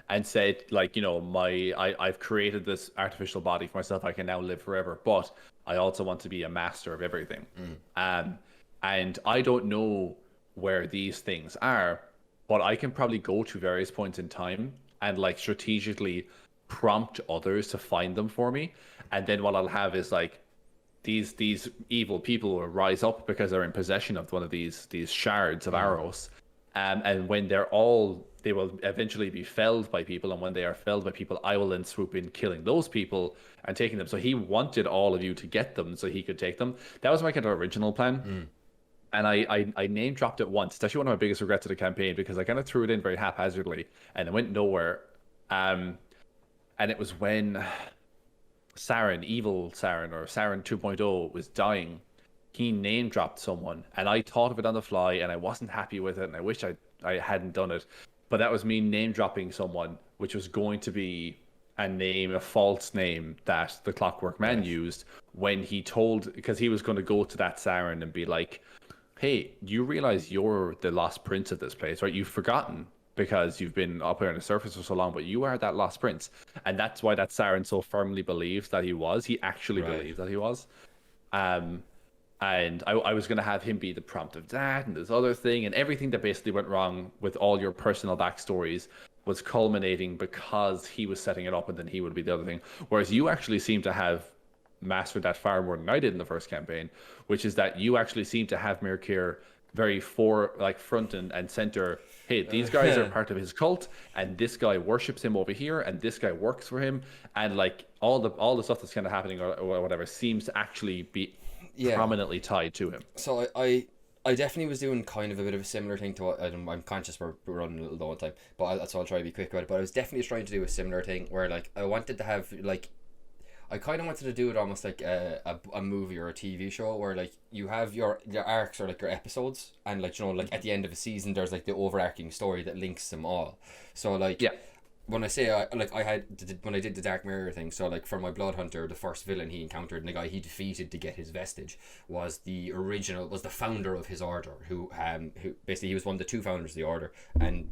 and said, like, I've created this artificial body for myself. I can now live forever. But I also want to be a master of everything. And I don't know where these things are, but I can probably go to various points in time and like strategically prompt others to find them for me. And then what I'll have is like these evil people will rise up because they're in possession of one of these shards of Arrows, and when they will eventually be felled by people, and when they are felled by people, I will then swoop in, killing those people and taking them. So he wanted all of you to get them so he could take them. That was my kind of original plan. And I name dropped it once. It's actually one of my biggest regrets of the campaign because I kind of threw it in very haphazardly and it went nowhere. And it was when Saren, evil Saren, or Saren 2.0 was dying. He name dropped someone, and I thought of it on the fly, and I wasn't happy with it, and I wish I hadn't done it. But that was me name dropping someone, which was going to be a false name that the Clockwork Man used when he told, because he was going to go to that Saren and be like, "Hey, you realize you're the lost prince of this place, right? You've forgotten because you've been up here on the surface for so long, but you are that lost prince." And that's why that Saren so firmly believes that he was. He actually believed that he was. And I was going to have him be the prompt of that and this other thing, and everything that basically went wrong with all your personal backstories was culminating because he was setting it up, and then he would be the other thing. Whereas you actually seem to have mastered that far more than I did in the first campaign, which is that you actually seem to have Mirkir very front and center. Hey, these guys are part of his cult, and this guy worships him over here, and this guy works for him, and like all the stuff that's kind of happening or whatever seems to actually be prominently tied to him. So I definitely was doing kind of a bit of a similar thing to what I'm conscious we're running a little low on time, but that's why I'll try to be quick about it. But I was definitely trying to do a similar thing where like I wanted to have like, I kind of wanted to do it almost like a movie or a TV show where like you have your arcs or like your episodes, and like like at the end of a season there's like the overarching story that links them all. So like when I say when I did the Dark Mirror thing, so like for my Blood Hunter, the first villain he encountered and the guy he defeated to get his vestige was the founder of his order, who basically he was one of the two founders of the order, and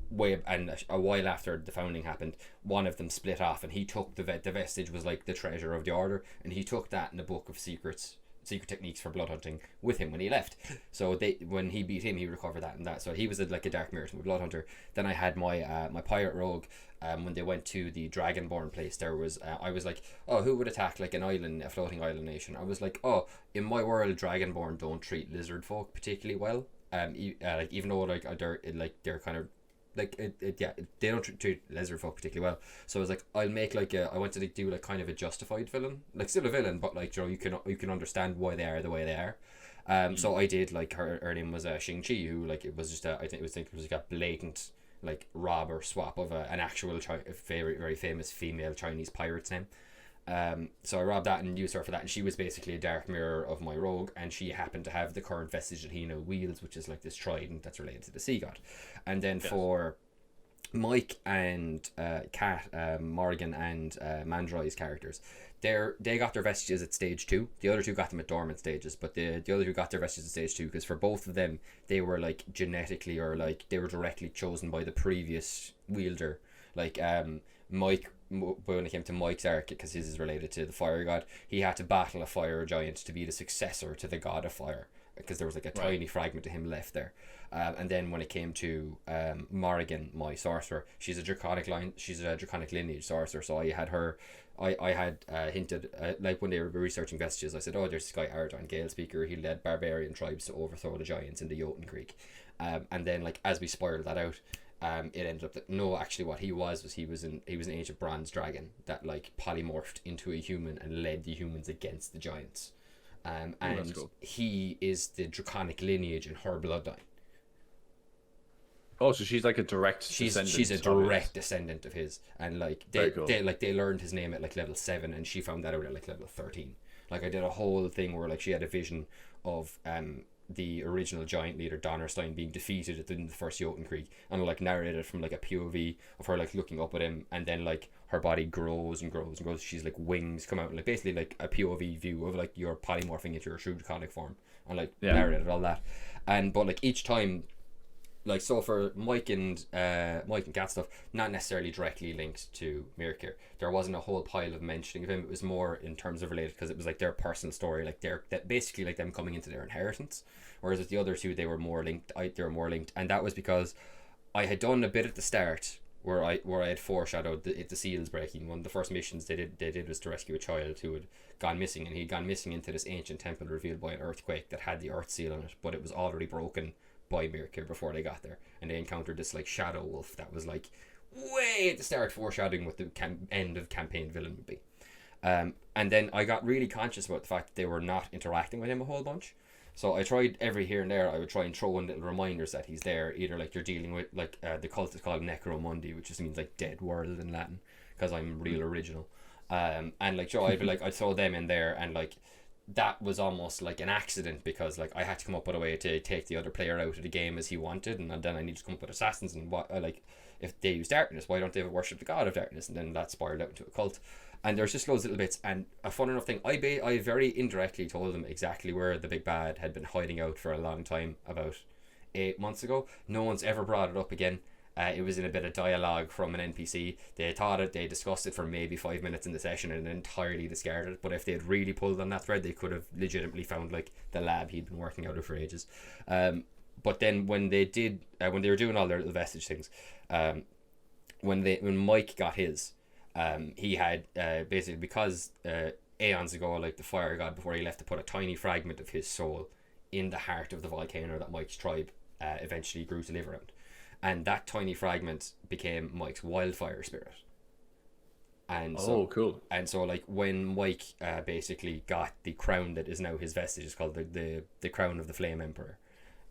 a while after the founding happened, one of them split off, and he took the vestige was like the treasure of the order, and he took that in the book of secret techniques for blood hunting with him when he left. So when he beat him, he recovered that and that. So he was like a Dark Mirror to my Blood Hunter. Then I had my pirate rogue. When they went to the Dragonborn place, there was I was like, oh, who would attack like a floating island nation? I was like, oh, in my world, Dragonborn don't treat lizard folk particularly well. Like even though they're kind of they don't treat lizard folk particularly well. So I was like, I'll make I wanted to do like kind of a justified villain, like still a villain, but like you can understand why they are the way they are. So I did like her name was Xing-Chi, who like it was just I think it was like a blatant like rob or swap of an actual very famous female Chinese pirate's name. So I robbed that and used her for that, and she was basically a Dark Mirror of my rogue, and she happened to have the current vestige that he now wields, which is like this trident that's related to the sea god. And then for Mike and Kat, Morgan and Mandroy's characters, they got their vestiges at stage 2. The other two got them at dormant stages, but the other two got their vestiges at stage 2 because for both of them they were like genetically or like they were directly chosen by the previous wielder. Like Mike, when it came to Mike's arc, because his is related to the fire god, he had to battle a fire giant to be the successor to the god of fire. because there was like a Right. tiny fragment of him left there. And then when it came to Morrigan, my sorcerer, she's a draconic lineage sorcerer. So I had her, I had hinted, like when they were researching vestiges, I said, oh, there's this guy Ardon, Gale Speaker. He led barbarian tribes to overthrow the giants in the Jotun Creek. And then like as we spiraled that out, it ended up that no, actually what he was he was an ancient bronze dragon that like polymorphed into a human and led the humans against the giants. And cool. he is the draconic lineage in her bloodline. Oh, so she's like a direct descendant. She's a of direct his. descendant of his, and like Very cool. they learned his name at like level 7, and she found that out at like level 13. Like I did a whole thing where like she had a vision of the original giant leader Donnerstein being defeated in the first Jotun Creek, and like narrated from like a POV of her like looking up at him, and then like her body grows and grows and grows. She's like wings come out, and like basically like a POV view of like you're polymorphing into your true draconic form, and like narrated all that. And but like each time, like so for Mike and Cat stuff, not necessarily directly linked to Mirkir. There wasn't a whole pile of mentioning of him. It was more in terms of related because it was like their personal story, like that basically like them coming into their inheritance. Whereas with the other two, they were more linked. They were more linked, and that was because I had done a bit at the start where I had foreshadowed the seals breaking. One of the first missions they did was to rescue a child who had gone missing, and he'd gone missing into this ancient temple revealed by an earthquake that had the earth seal on it, but it was already broken by Mirkir before they got there, and they encountered this like shadow wolf that was like way at the start foreshadowing what the end of campaign villain would be. And then I got really conscious about the fact that they were not interacting with him a whole bunch. So I tried every here and there, I would try and throw in little reminders that he's there. Either like you're dealing with like the cult is called Necromundi, which just means like dead world in Latin, because I'm real original. And like Joe, I'd be like I'd throw them in there, and like that was almost like an accident because like I had to come up with a way to take the other player out of the game as he wanted, and then I needed to come up with assassins, and what like if they use darkness, why don't they worship the god of darkness? And then that spiraled out into a cult. And there's just loads of little bits, and a fun enough thing, I very indirectly told them exactly where the big bad had been hiding out for a long time, about 8 months ago. No one's ever brought it up again. It was in a bit of dialogue from an NPC. They thought it, they discussed it for maybe 5 minutes in the session and entirely discarded it. But if they had really pulled on that thread, they could have legitimately found like the lab he'd been working out of for ages. But then when they were doing all their little vestige things, when Mike got his, he had basically, because aeons ago, like the fire god before he left, to put a tiny fragment of his soul in the heart of the volcano that Mike's tribe eventually grew to live around. And that tiny fragment became Mike's wildfire spirit. And cool. And so like when Mike basically got the crown that is now his vestige, is called the crown of the Flame Emperor.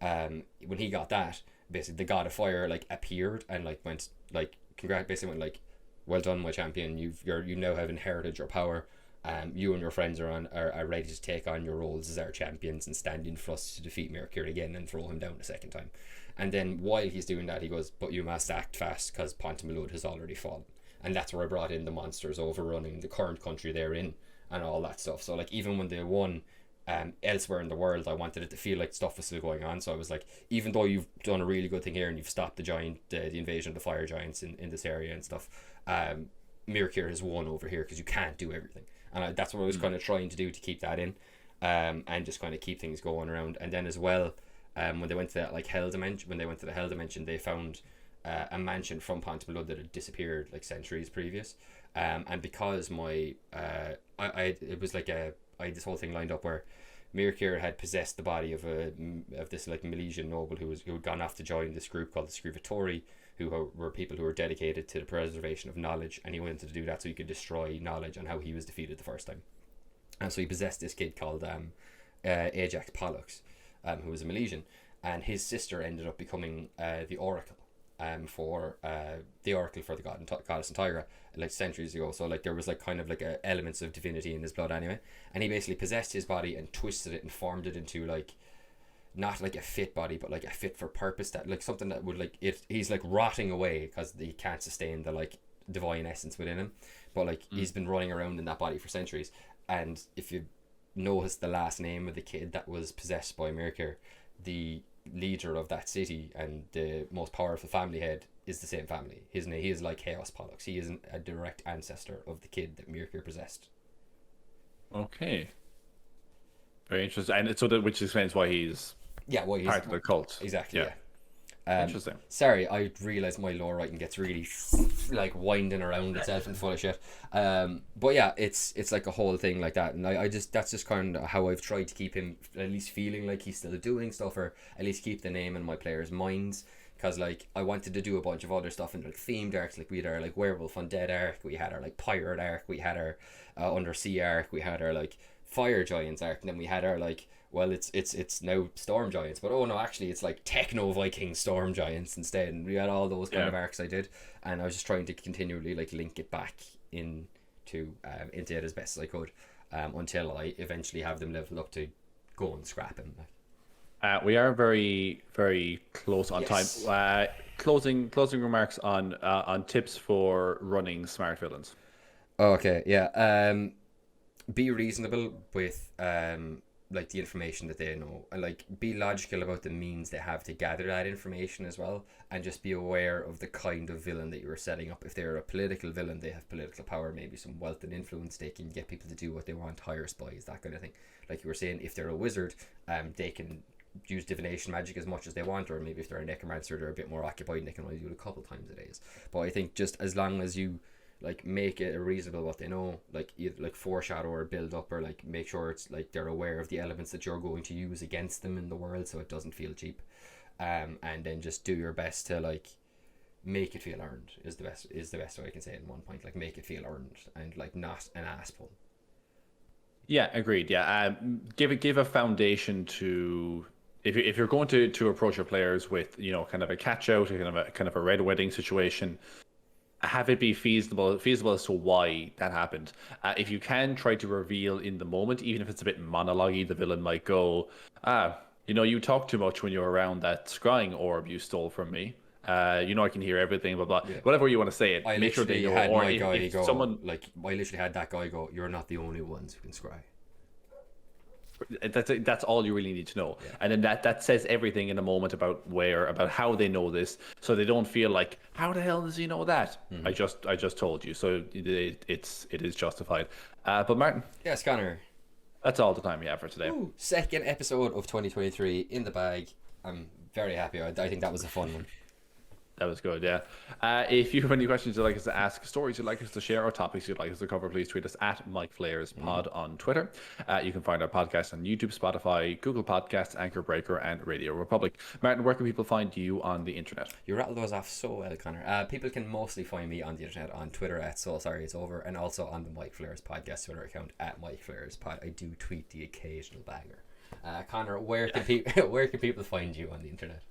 When he got that, basically the god of fire like appeared and like went like basically went like, well done, my champion, you now have inherited your power. You and your friends are ready to take on your roles as our champions and stand in for us to defeat Mirkir again and throw him down a second time. And then while he's doing that, he goes, but you must act fast because Pontamalud has already fallen. And that's where I brought in the monsters overrunning the current country they're in and all that stuff. So like even when they won elsewhere in the world, I wanted it to feel like stuff was still going on. So I was like, even though you've done a really good thing here and you've stopped the invasion of the fire giants in this area and stuff, Mirkir has won over here because you can't do everything. And that's what I was kind of trying to do to keep that in, and just kind of keep things going around. And then as well, when they went to that like hell dimension, they found a mansion from Pontamalud that had disappeared like centuries previous. And because my it was like I had this whole thing lined up where Mirkir had possessed the body of this like Milesian noble who had gone off to join this group called the Scrivatori, who were people who were dedicated to the preservation of knowledge, and he wanted to do that so he could destroy knowledge on how he was defeated the first time. And so he possessed this kid called Ajax Pollux, who was a Milesian, and his sister ended up becoming the oracle for the goddess and Tyra like centuries ago. So like there was like kind of like elements of divinity in his blood anyway, and he basically possessed his body and twisted it and formed it into like not like a fit body, but like a fit for purpose, that like something that would like he's like rotting away because he can't sustain the like divine essence within him, but like he's been running around in that body for centuries. And if you notice the last name of the kid that was possessed by Mirkir, the leader of that city and the most powerful family head is the same family. He is like Chaos Pollux. He is a direct ancestor of the kid that Mirkir possessed. Okay. Very interesting, and which explains why he's Well, he's part of the cult. exactly, Yeah, interesting. Sorry, I realised my lower writing gets really like winding around itself and full of shit. But yeah, it's like a whole thing like that, and I just that's just kind of how I've tried to keep him at least feeling like he's still doing stuff, or at least keep the name in my players' minds. Because like I wanted to do a bunch of other stuff in like themed arcs, like we had our like werewolf undead arc, we had our like pirate arc, we had our undersea arc, we had our like fire giants arc, and then we had our like, well, it's now storm giants, but oh no, actually it's like techno Viking storm giants instead. And we had all those kind of arcs I did, and I was just trying to continually like link it back into it as best as I could, until I eventually have them leveled up to go and scrap them. We are very, very close on Yes. time. Closing remarks on tips for running smart villains. Okay, yeah. Be reasonable with like the information that they know, and like be logical about the means they have to gather that information as well, and just be aware of the kind of villain that you are setting up. If they're a political villain, they have political power, maybe some wealth and influence, they can get people to do what they want, hire spies, that kind of thing. Like you were saying, if they're a wizard, they can use divination magic as much as they want, or maybe if they're a necromancer, they're a bit more occupied and they can only do it a couple times a day. But I think just as long as you like make it reasonable what they know, like either like foreshadow or build up, or like make sure it's like they're aware of the elements that you're going to use against them in the world, so it doesn't feel cheap. And then just do your best to like make it feel earned is the best way I can say it in one point. Like make it feel earned and like not an ass pull. Yeah, agreed. Yeah, give a foundation to if you're going to approach your players with kind of a catch out, kind of a red wedding situation. Have it be feasible as to why that happened. If you can try to reveal in the moment, even if it's a bit monologue-y, the villain might go, you talk too much when you're around that scrying orb you stole from me. I can hear everything, blah blah. Yeah. Whatever you want to say it. I make sure they know. Had or my if, guy if go, someone like I literally had that guy go, "You're not the only ones who can scry." That's all you really need to know, and then that says everything in a moment about how they know this, so they don't feel like, how the hell does he know that? I just told you, so it is justified. But Martin, yes, Conor, that's all the time we have for today. Ooh, second episode of 2023 in the bag. I'm very happy. I think that was a fun one. That was good, yeah. If you have any questions you'd like us to ask, stories you'd like us to share, or topics you'd like us to cover, please tweet us at MicFlayers on Twitter. You can find our podcast on YouTube, Spotify, Google Podcasts, Anchor Breaker, and Radio Republic. Martin, where can people find you on the internet? You rattled those off so well, Conor. People can mostly find me on the internet on Twitter at So Sorry It's Over, and also on the MicFlayers podcast Twitter account at MicFlayersPod. I do tweet the occasional banger. Conor, where can people find you on the internet?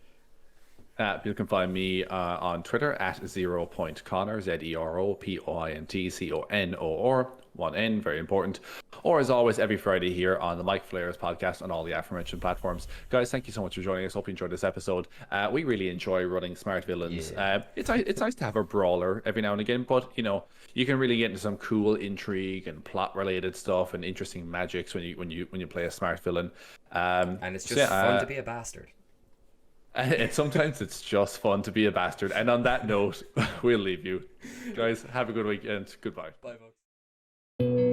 You can find me on Twitter at 0.Conor, ZeroPointConor, 1N, very important. Or as always, every Friday here on the MicFlayers podcast on all the aforementioned platforms. Guys, thank you so much for joining us. Hope you enjoyed this episode. We really enjoy running smart villains. Yeah. It's nice to have a brawler every now and again, but you can really get into some cool intrigue and plot related stuff and interesting magics when you play a smart villain. And it's just fun to be a bastard. And sometimes it's just fun to be a bastard. And on that note, we'll leave you. Guys, have a good weekend. Goodbye. Bye, folks.